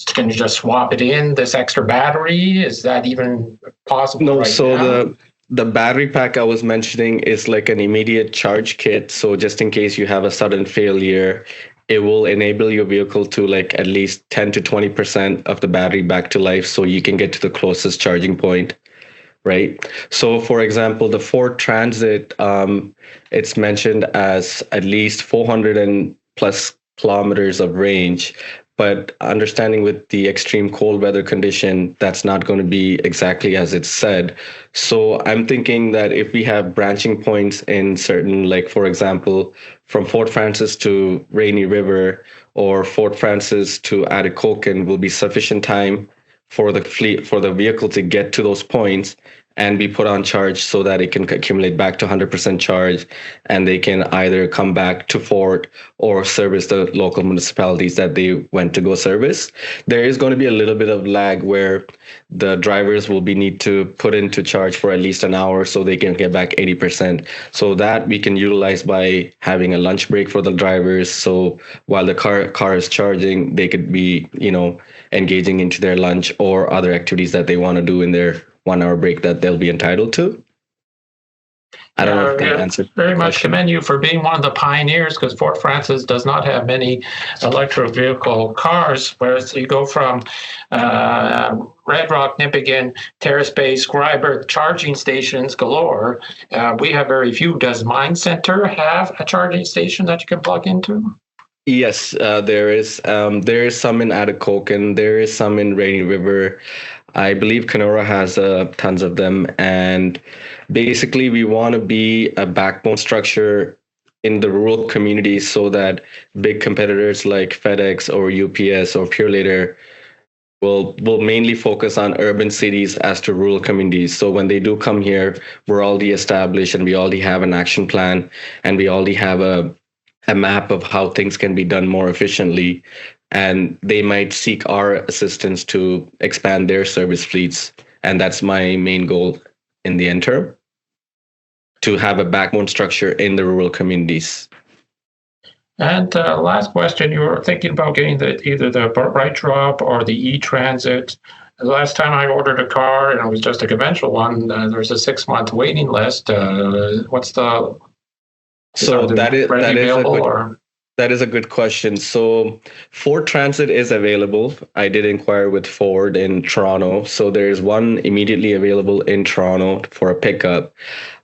Can you just swap it in, this extra battery? Is that even possible? No, right so now? the battery pack I was mentioning is like an immediate charge kit. So just in case you have a sudden failure, it will enable your vehicle to like at least 10 to 20% of the battery back to life so you can get to the closest charging point. Right. So, for example, the Ford Transit, it's mentioned as at least 400 and plus kilometers of range. But understanding with the extreme cold weather condition, that's not going to be exactly as it's said. So I'm thinking that if we have branching points in certain, like, for example, from Fort Frances to Rainy River or Fort Frances to Atikokan will be sufficient time for the vehicle to get to those points and be put on charge so that it can accumulate back to 100% charge, and they can either come back to Fort or service the local municipalities that they went to go service. There is going to be a little bit of lag where the drivers will need to put into charge for at least an hour so they can get back 80%. So that we can utilize by having a lunch break for the drivers. So while the car is charging, they could be, engaging into their lunch or other activities that they want to do in their 1 hour break that they'll be entitled to. I don't know if that answered. Very much commend you for being one of the pioneers, because Fort Frances does not have many electric vehicle cars, whereas you go from Red Rock, Nippigan, Terrace Bay, Scriber, charging stations galore. We have very few. Does Mine Center have a charging station that you can plug into? Yes, there is. There is some in Atikokan. There is some in Rainy River. I believe Kenora has tons of them. And basically, we want to be a backbone structure in the rural communities so that big competitors like FedEx or UPS or Purelator will mainly focus on urban cities as to rural communities. So when they do come here, we're already established and we already have an action plan and we already have a map of how things can be done more efficiently, and they might seek our assistance to expand their service fleets. And that's my main goal in the interim, to have a backbone structure in the rural communities. And last question, you were thinking about getting either the Bright Drop or the e-Transit. The last time I ordered a car, and it was just a conventional one, there's a 6-month waiting list. What's the... So that is a good question. So Ford Transit is available. I did inquire with Ford in Toronto. So there's one immediately available in Toronto for a pickup.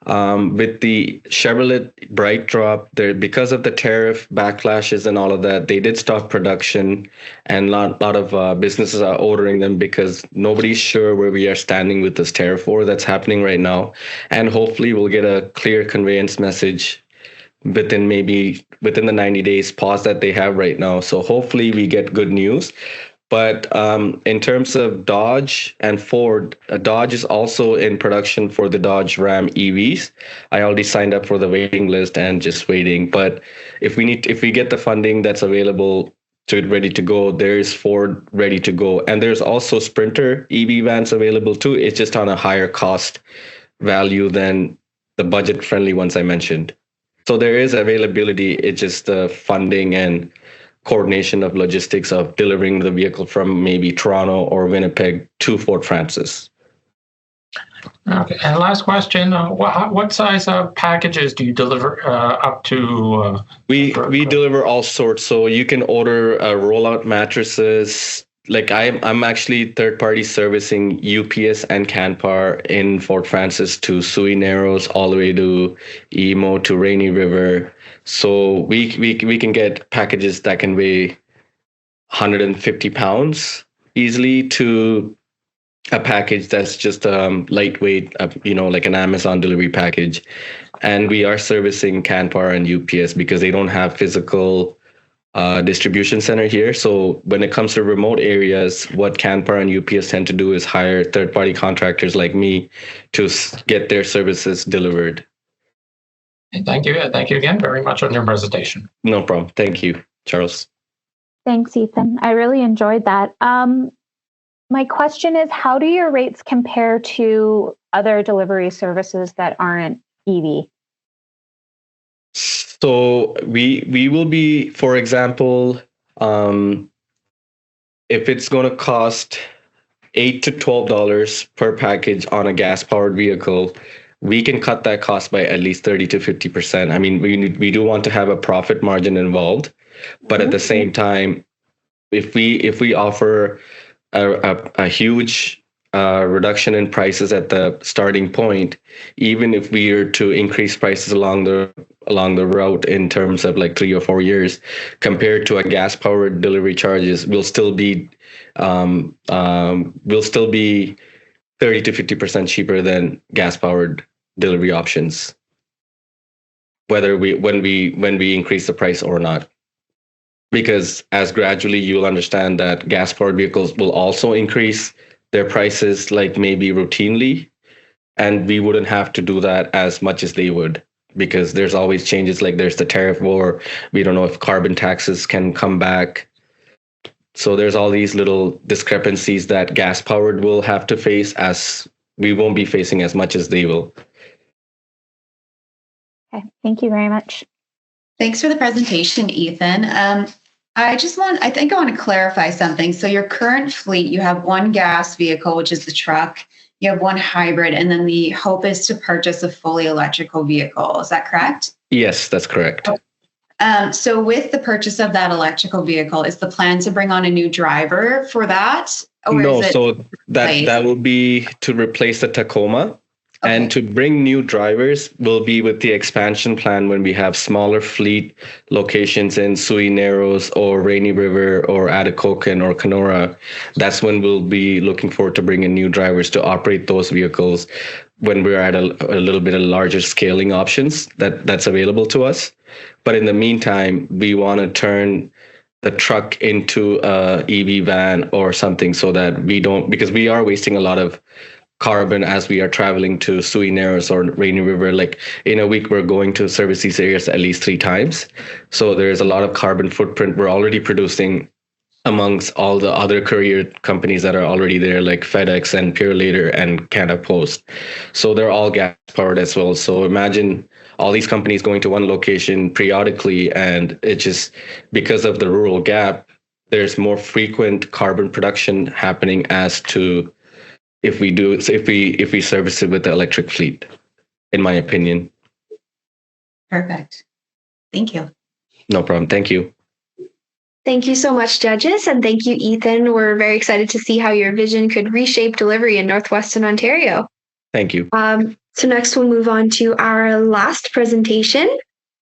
With the Chevrolet Bright Drop, because of the tariff backlashes and all of that, they did stop production, and a lot of businesses are ordering them because nobody's sure where we are standing with this tariff war that's happening right now. And hopefully we'll get a clear conveyance message within the 90 days pause that they have right now. So hopefully we get good news. But in terms of Dodge and Ford, Dodge is also in production for the Dodge Ram EVs. I already signed up for the waiting list and just waiting. But if we get the funding that's available ready to go, there's Ford ready to go. And there's also Sprinter EV vans available too. It's just on a higher cost value than the budget friendly ones I mentioned. So there is availability. It's just the funding and coordination of logistics of delivering the vehicle from maybe Toronto or Winnipeg to Fort Frances. Okay. And last question, what size of packages do you deliver up to? We deliver all sorts. So you can order rollout mattresses. Like I'm actually third-party servicing UPS and Canpar in Fort Frances to Sui Narrows, all the way to Emo to Rainy River. So we can get packages that can weigh 150 pounds easily to a package that's just lightweight, like an Amazon delivery package. And we are servicing Canpar and UPS because they don't have physical distribution center here. So when it comes to remote areas, what Canpar and UPS tend to do is hire third-party contractors like me to get their services delivered. Thank you. Thank you again very much on your presentation. No problem. Thank you, Charles. Thanks, Ethan. I really enjoyed that. My question is, how do your rates compare to other delivery services that aren't EV? So we will be, for example, if it's going to cost $8 to $12 per package on a gas-powered vehicle, we can cut that cost by at least 30 to 50%. I mean, we do want to have a profit margin involved, but at the same time, if we offer a huge reduction in prices at the starting point, even if we are to increase prices along the route in terms of like 3 or 4 years, compared to a gas powered delivery charges, will still be 30 to 50% cheaper than gas powered delivery options, whether when we increase the price or not. Because as gradually you'll understand that gas powered vehicles will also increase their prices, like maybe routinely, and we wouldn't have to do that as much as they would, because there's always changes. Like there's the tariff war. We don't know if carbon taxes can come back. So there's all these little discrepancies that gas powered will have to face, as we won't be facing as much as they will. Okay, thank you very much. Thanks for the presentation, Ethan. I think I want to clarify something. So your current fleet, you have one gas vehicle, which is the truck. You have one hybrid, and then the hope is to purchase a fully electrical vehicle. Is that correct? Yes, that's correct. So with the purchase of that electrical vehicle, is the plan to bring on a new driver for that? Or No, is it so that will be to replace the Tacoma. Okay. And to bring new drivers will be with the expansion plan when we have smaller fleet locations in Sui Narrows or Rainy River or Atikokan or Kenora. That's when we'll be looking forward to bringing new drivers to operate those vehicles when we're at a little bit of larger scaling options that's available to us. But in the meantime, we want to turn the truck into a EV van or something so that we don't, because we are wasting a lot of carbon as we are traveling to Sui Narrows or Rainy River. Like in a week, we're going to service these areas at least 3 times. So there's a lot of carbon footprint we're already producing amongst all the other courier companies that are already there, like FedEx and Purelator and Canada Post. So they're all gas powered as well. So imagine all these companies going to one location periodically, and it just, because of the rural gap, there's more frequent carbon production happening as to if we service it with the electric fleet, in my opinion. Perfect. Thank you. No problem. Thank you. Thank you so much, judges, and thank you, Ethan. We're very excited to see how your vision could reshape delivery in Northwestern Ontario. Thank you. So next we'll move on to our last presentation.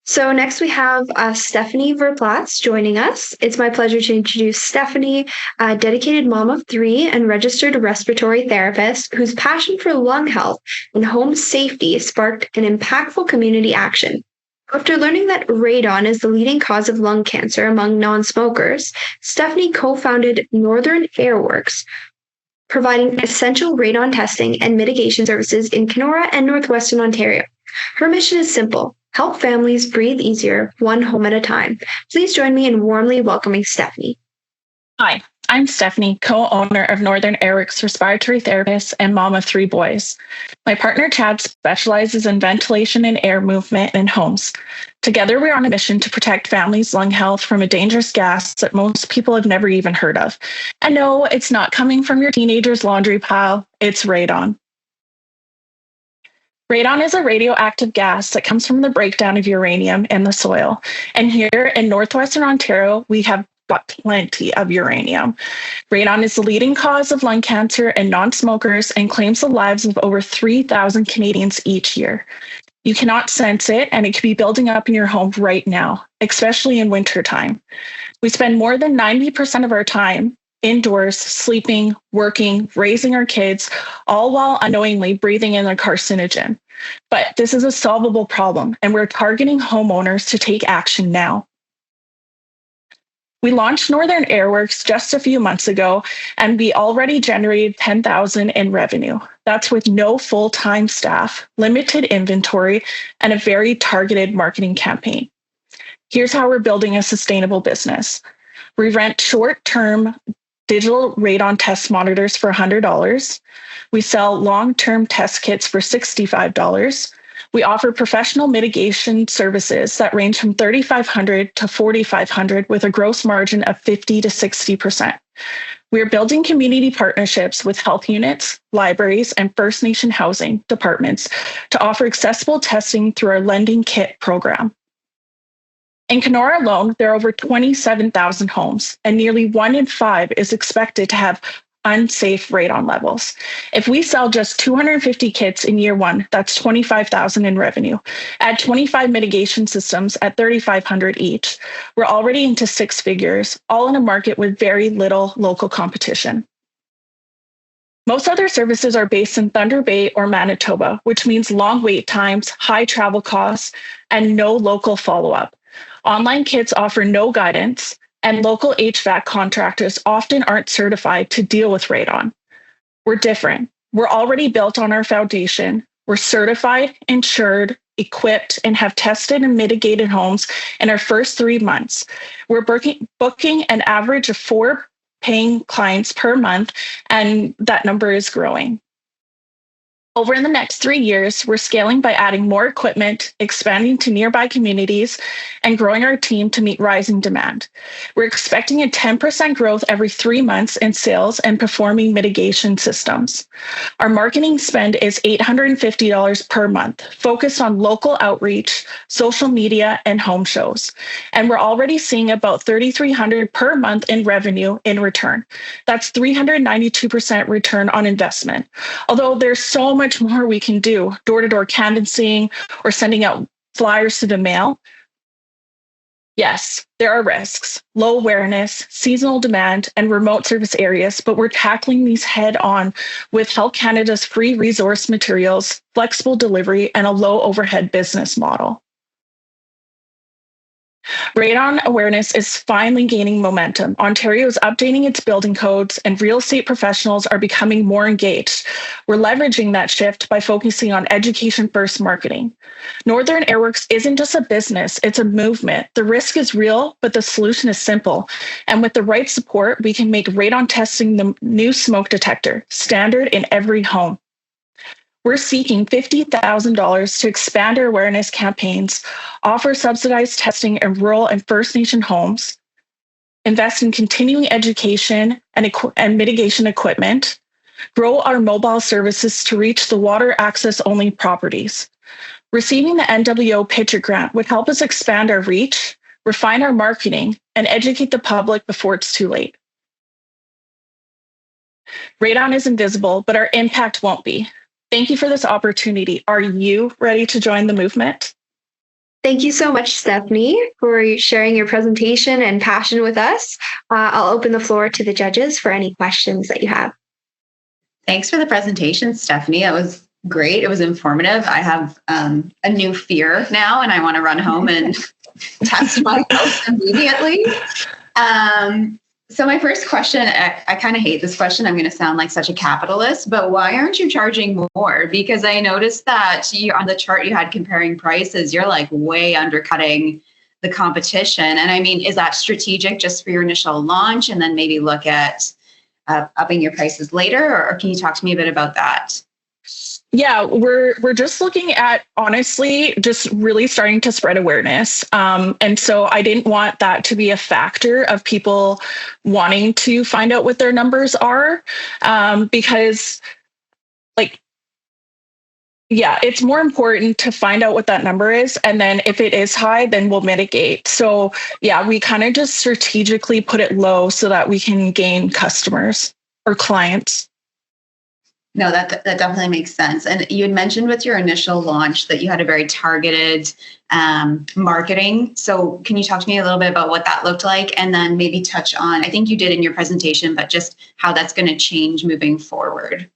So next we have Stephanie Verplatz joining us. It's my pleasure to introduce Stephanie, a dedicated mom of 3 and registered respiratory therapist whose passion for lung health and home safety sparked an impactful community action. After learning that radon is the leading cause of lung cancer among non-smokers, Stephanie co-founded Northern Airworks, providing essential radon testing and mitigation services in Kenora and Northwestern Ontario. Her mission is simple: help families breathe easier, one home at a time. Please join me in warmly welcoming Stephanie. Hi, I'm Stephanie, co-owner of Northern Airworks Respiratory Therapist and mom of 3 boys. My partner Chad specializes in ventilation and air movement in homes. Together, we're on a mission to protect families' lung health from a dangerous gas that most people have never even heard of. And no, it's not coming from your teenager's laundry pile, it's radon. Radon is a radioactive gas that comes from the breakdown of uranium in the soil. And here in Northwestern Ontario, we have got plenty of uranium. Radon is the leading cause of lung cancer in non-smokers and claims the lives of over 3,000 Canadians each year. You cannot sense it, and it could be building up in your home right now, especially in wintertime. We spend more than 90% of our time indoors, sleeping, working, raising our kids, all while unknowingly breathing in a carcinogen. But this is a solvable problem, and we're targeting homeowners to take action now. We launched Northern Airworks just a few months ago, and we already generated $10,000 in revenue. That's with no full-time staff, limited inventory, and a very targeted marketing campaign. Here's how we're building a sustainable business. We rent short-term digital radon test monitors for $100. We sell long-term test kits for $65. We offer professional mitigation services that range from $3,500 to $4,500 with a gross margin of 50 to 60%. We are building community partnerships with health units, libraries, and First Nation housing departments to offer accessible testing through our lending kit program. In Kenora alone, there are over 27,000 homes, and nearly 1 in 5 is expected to have unsafe radon levels. If we sell just 250 kits in year 1, that's $25,000 in revenue. Add 25 mitigation systems at $3,500 each. We're already into 6 figures, all in a market with very little local competition. Most other services are based in Thunder Bay or Manitoba, which means long wait times, high travel costs, and no local follow-up. Online kits offer no guidance, and local HVAC contractors often aren't certified to deal with radon. We're different. We're already built on our foundation. We're certified, insured, equipped, and have tested and mitigated homes in our first 3 months. We're booking an average of 4 paying clients per month, and that number is growing. Over the next 3 years, we're scaling by adding more equipment, expanding to nearby communities, and growing our team to meet rising demand. We're expecting a 10% growth every 3 months in sales and performing mitigation systems. Our marketing spend is $850 per month, focused on local outreach, social media, and home shows. And we're already seeing about $3,300 per month in revenue in return. That's 392% return on investment. Although there's so much more we can do, door-to-door canvassing or sending out flyers to the mail. Yes, there are risks, low awareness, seasonal demand, and remote service areas, but we're tackling these head on with Health Canada's free resource materials, flexible delivery, and a low overhead business model. Radon awareness is finally gaining momentum. Ontario is updating its building codes, and real estate professionals are becoming more engaged. We're leveraging that shift by focusing on education-first marketing. Northern Airworks isn't just a business, it's a movement. The risk is real, but the solution is simple. And with the right support, we can make radon testing the new smoke detector, standard in every home. We're seeking $50,000 to expand our awareness campaigns, offer subsidized testing in rural and First Nation homes, invest in continuing education and mitigation equipment, grow our mobile services to reach the water access only properties. Receiving the NWO Pitch It grant would help us expand our reach, refine our marketing, and educate the public before it's too late. Radon is invisible, but our impact won't be. Thank you for this opportunity. Are you ready to join the movement? Thank you so much, Stephanie, for sharing your presentation and passion with us. I'll open the floor to the judges for any questions that you have. Thanks for the presentation, Stephanie. It was great. It was informative. I have a new fear now, and I want to run home and test myself immediately. So my first question, I kind of hate this question. I'm going to sound like such a capitalist, but why aren't you charging more? Because I noticed that on the chart you had comparing prices, you're like way undercutting the competition. And I mean, is that strategic just for your initial launch and then maybe look at upping your prices later? Or can you talk to me a bit about that? Yeah, we're just looking at, honestly, just really starting to spread awareness. And so I didn't want that to be a factor of people wanting to find out what their numbers are, because it's more important to find out what that number is. And then if it is high, then we'll mitigate. So yeah, we kind of just strategically put it low so that we can gain customers or clients. No, that definitely makes sense. And you had mentioned with your initial launch that you had a very targeted marketing. So can you talk to me a little bit about what that looked like, and then maybe touch on, I think you did in your presentation, but just how that's going to change moving forward?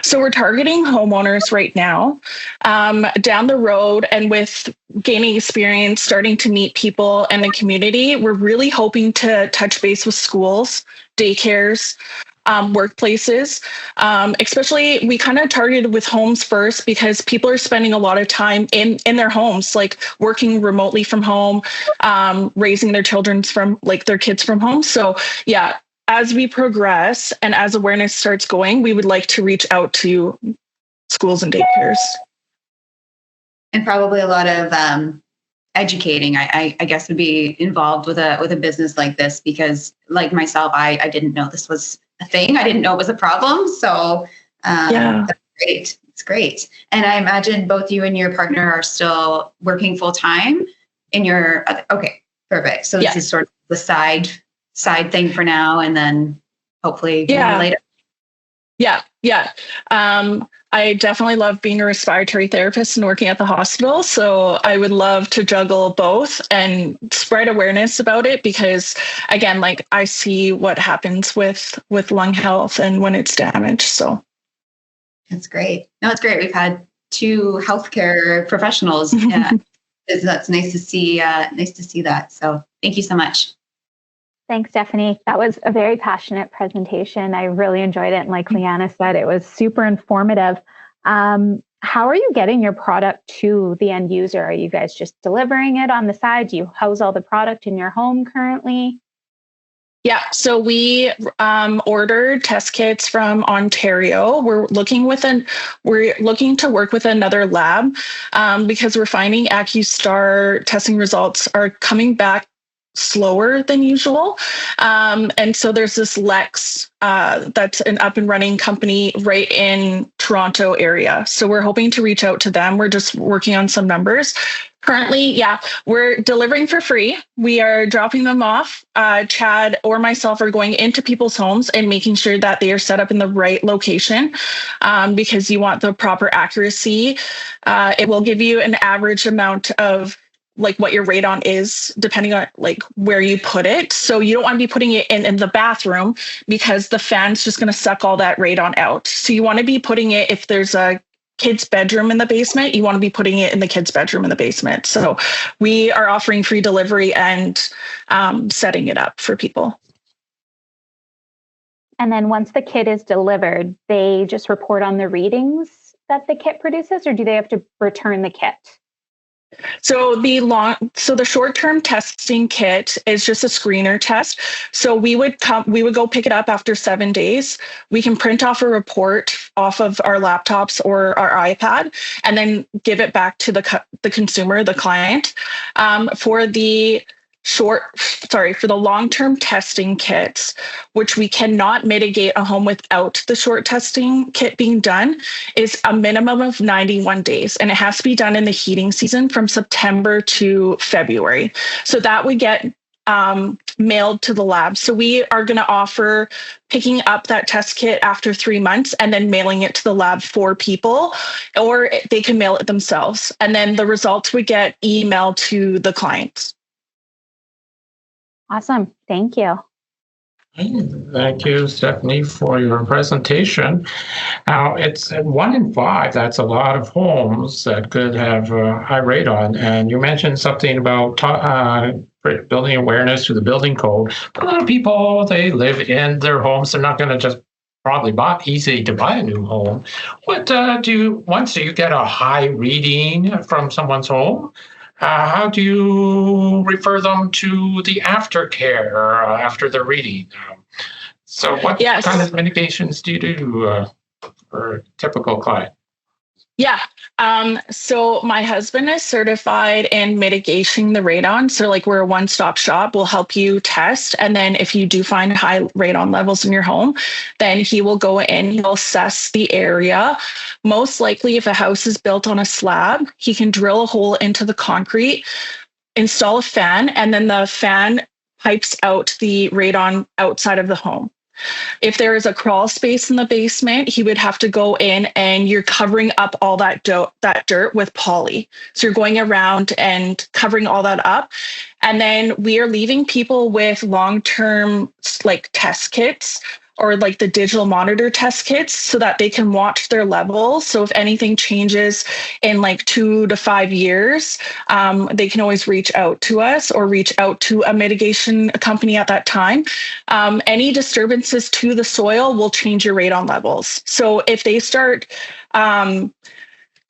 So we're targeting homeowners right now. Down the road, and with gaining experience, starting to meet people in the community, we're really hoping to touch base with schools, daycares, workplaces. Especially, we kind of targeted with homes first because people are spending a lot of time in their homes, like working remotely from home, raising their children from like their kids from home. So yeah, as we progress and as awareness starts going, we would like to reach out to schools and daycares. And probably a lot of educating, I guess, would be involved with a business like this, because like myself, I didn't know this was a thing. I didn't know it was a problem. So that's great. It's great. And I imagine both you and your partner are still working full time in your, okay, perfect. So this is sort of the side thing for now, and then hopefully later. Yeah. I definitely love being a respiratory therapist and working at the hospital. So I would love to juggle both and spread awareness about it, because again, like I see what happens with lung health and when it's damaged. So that's great. No, it's great. We've had two healthcare professionals. Yeah, that's nice to see. Nice to see that. So thank you so much. Thanks, Stephanie. That was a very passionate presentation. I really enjoyed it. And like Leanna said, it was super informative. How are you getting your product to the end user? Are you guys just delivering it on the side? Do you house all the product in your home currently? Yeah, so we ordered test kits from Ontario. We're looking to work with another lab because we're finding AccuStar testing results are coming back slower than usual. And so there's this Lex that's an up and running company right in Toronto area. So we're hoping to reach out to them. We're just working on some numbers. Currently, we're delivering for free. We are dropping them off. Chad or myself are going into people's homes and making sure that they are set up in the right location because you want the proper accuracy. It will give you an average amount of like what your radon is, depending on like where you put it. So you don't want to be putting it in the bathroom because the fan's just going to suck all that radon out. So you want to be putting it, if there's a kid's bedroom in the basement, you want to be putting it in the kid's bedroom in the basement. So we are offering free delivery and setting it up for people. And then once the kit is delivered, they just report on the readings that the kit produces, or do they have to return the kit? So the short-term testing kit is just a screener test. So we would go pick it up after 7 days. We can print off a report off of our laptops or our iPad, and then give it back to the consumer, the client. For the long-term testing kits, which we cannot mitigate a home without the short testing kit being done, is a minimum of 91 days. And it has to be done in the heating season from September to February. So that would get mailed to the lab. So we are going to offer picking up that test kit after 3 months and then mailing it to the lab for people, or they can mail it themselves. And then the results would get emailed to the clients. Awesome. Thank you. Thank you, Stephanie, for your presentation. Now, it's 1 in 5. That's a lot of homes that could have high radon. And you mentioned something about building awareness through the building code. But a lot of people, they live in their homes. They're not going to just probably easy to buy a new home. What once you get a high reading from someone's home, how do you refer them to the aftercare after the reading? So what kind of mitigations do you do for a typical client? Yeah. So my husband is certified in mitigating the radon. So like we're a one-stop shop. We'll help you test. And then if you do find high radon levels in your home, then he will go in, he'll assess the area. Most likely if a house is built on a slab, he can drill a hole into the concrete, install a fan, and then the fan pipes out the radon outside of the home. If there is a crawl space in the basement, he would have to go in and you're covering up all that dirt with poly. So you're going around and covering all that up. And then we are leaving people with long-term like test kits or like the digital monitor test kits so that they can watch their levels. So if anything changes in like 2 to 5 years, they can always reach out to us or reach out to a mitigation company at that time. Any disturbances to the soil will change your radon levels. So if they start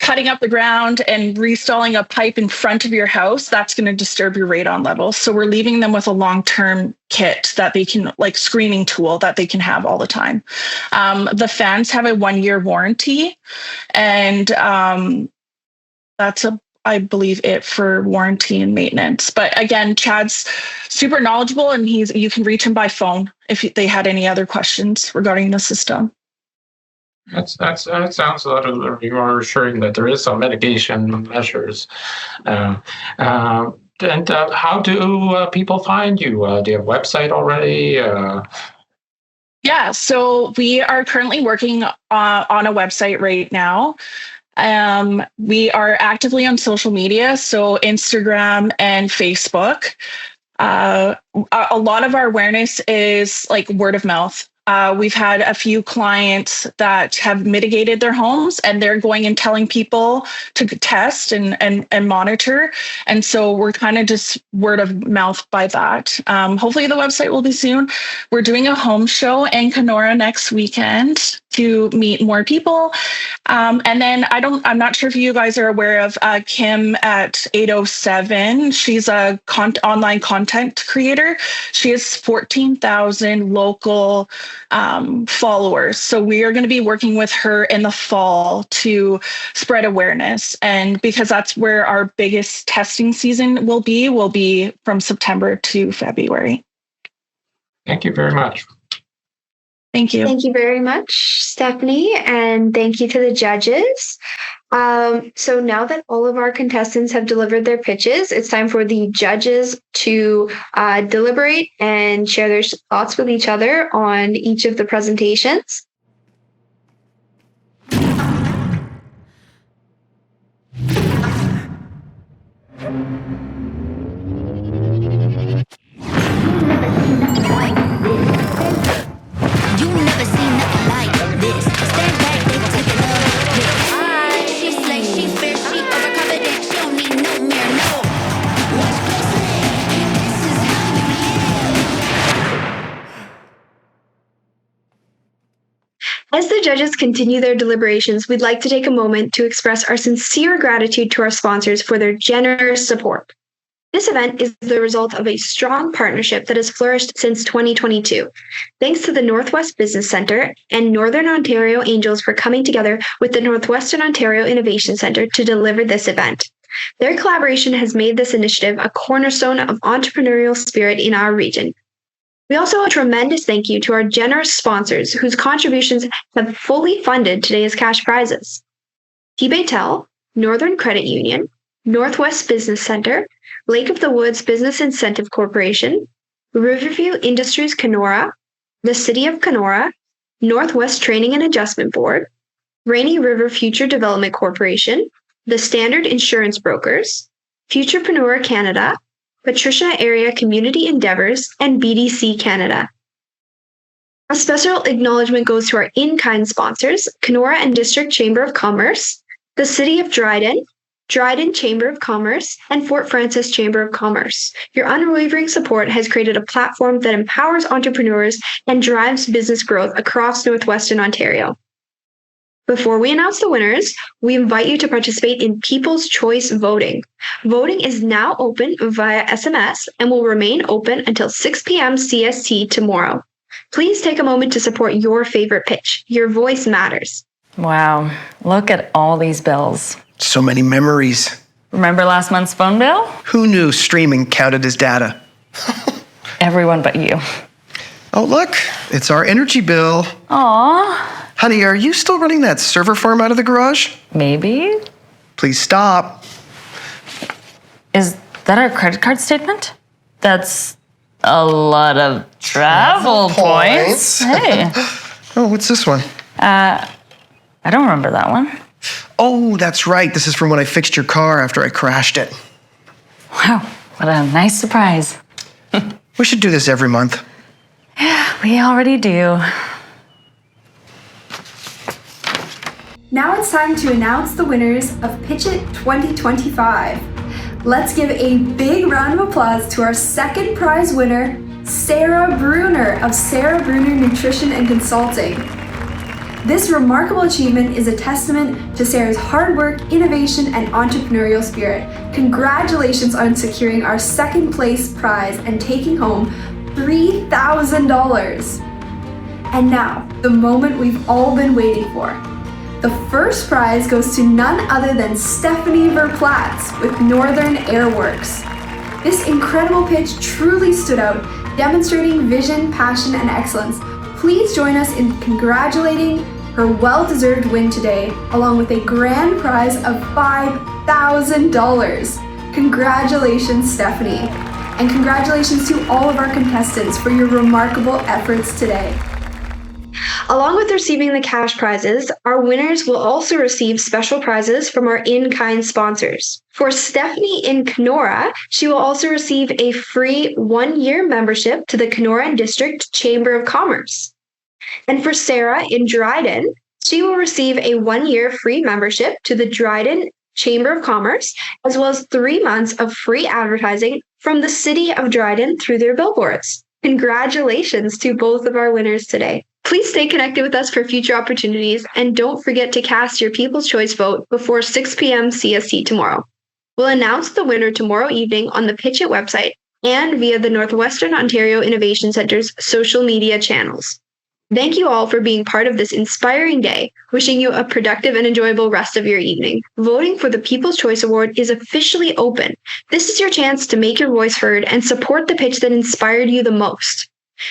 cutting up the ground and reinstalling a pipe in front of your house, that's going to disturb your radon levels. So we're leaving them with a long-term kit that they can, like screening tool that they can have all the time. The fans have a 1-year warranty, and that's I believe it for warranty and maintenance. But again, Chad's super knowledgeable, and you can reach him by phone if they had any other questions regarding the system. That sounds a lot more assuring that there is some mitigation measures. And how do people find you? Do you have a website already? Yeah, so we are currently working on a website right now. We are actively on social media, so Instagram and Facebook. A lot of our awareness is like word of mouth. We've had a few clients that have mitigated their homes and they're going and telling people to test and monitor. And so we're kind of just word of mouth by that. Hopefully the website will be soon. We're doing a home show in Kenora next weekend to meet more people. And then I'm not sure if you guys are aware of Kim at 807. She's a online content creator. She has 14,000 local followers. So we are going to be working with her in the fall to spread awareness. And because that's where our biggest testing season will be from September to February. Thank you very much. Thank you. Thank you very much, Stephanie, and thank you to the judges. So now that all of our contestants have delivered their pitches, it's time for the judges to deliberate and share their thoughts with each other on each of the presentations. As the judges continue their deliberations, we'd like to take a moment to express our sincere gratitude to our sponsors for their generous support. This event is the result of a strong partnership that has flourished since 2022. Thanks to the Northwest Business Centre and Northern Ontario Angels for coming together with the Northwestern Ontario Innovation Centre to deliver this event. Their collaboration has made this initiative a cornerstone of entrepreneurial spirit in our region. We also owe a tremendous thank you to our generous sponsors whose contributions have fully funded today's cash prizes. T-Baytel, Northern Credit Union, Northwest Business Centre, Lake of the Woods Business Incentive Corporation, Riverview Industries Kenora, the City of Kenora, Northwest Training and Adjustment Board, Rainy River Future Development Corporation, the Standard Insurance Brokers, Futurepreneur Canada, Patricia Area Community Endeavours, and BDC Canada. A special acknowledgement goes to our in-kind sponsors, Kenora and District Chamber of Commerce, the City of Dryden, Dryden Chamber of Commerce, and Fort Frances Chamber of Commerce. Your unwavering support has created a platform that empowers entrepreneurs and drives business growth across Northwestern Ontario. Before we announce the winners, we invite you to participate in People's Choice Voting. Voting is now open via SMS and will remain open until 6 p.m. CST tomorrow. Please take a moment to support your favorite pitch. Your voice matters. Wow, look at all these bills. So many memories. Remember last month's phone bill? Who knew streaming counted as data? Everyone but you. Oh, look, it's our energy bill. Aww. Honey, are you still running that server farm out of the garage? Maybe. Please stop. Is that our credit card statement? That's A lot of travel points. Hey. Oh, what's this one? I don't remember that one. Oh, that's right. This is from when I fixed your car after I crashed it. Wow, what a nice surprise. We should do this every month. We already do. Now it's time to announce the winners of Pitch It 2025. Let's give a big round of applause to our second prize winner, Sarah Bruner of Sarah Bruner Nutrition and Consulting. This remarkable achievement is a testament to Sarah's hard work, innovation, and entrepreneurial spirit. Congratulations on securing our second place prize and taking home $3,000. And now, the moment we've all been waiting for. The first prize goes to none other than Stephanie Verplatz with Northern Airworks. This incredible pitch truly stood out, demonstrating vision, passion, and excellence. Please join us in congratulating her well-deserved win today, along with a grand prize of $5,000. Congratulations, Stephanie. And congratulations to all of our contestants for your remarkable efforts today. Along with receiving the cash prizes, our winners will also receive special prizes from our in-kind sponsors. For Stephanie in Kenora, she will also receive a free 1-year membership to the Kenora District Chamber of Commerce. And for Sarah in Dryden, she will receive a 1-year free membership to the Dryden Chamber of Commerce, as well as 3 months of free advertising from the City of Dryden through their billboards. Congratulations to both of our winners today. Please stay connected with us for future opportunities, and don't forget to cast your People's Choice vote before 6 p.m. CST tomorrow. We'll announce the winner tomorrow evening on the Pitch It website and via the Northwestern Ontario Innovation Centre's social media channels. Thank you all for being part of this inspiring day. Wishing you a productive and enjoyable rest of your evening. Voting for the People's Choice Award is officially open. This is your chance to make your voice heard and support the pitch that inspired you the most.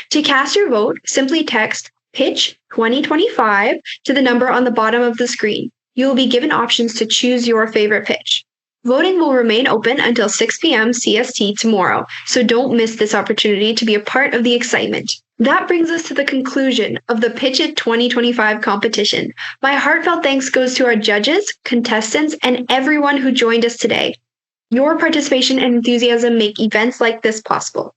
To cast your vote, simply text Pitch 2025 to the number on the bottom of the screen. You will be given options to choose your favorite pitch. Voting will remain open until 6 p.m. CST tomorrow, so don't miss this opportunity to be a part of the excitement. That brings us to the conclusion of the Pitch It 2025 competition. My heartfelt thanks goes to our judges, contestants, and everyone who joined us today. Your participation and enthusiasm make events like this possible.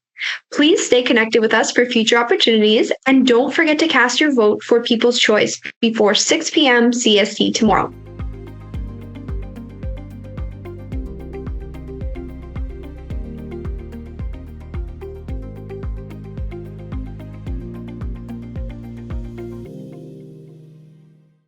Please stay connected with us for future opportunities, and don't forget to cast your vote for People's Choice before 6 p.m. CST tomorrow.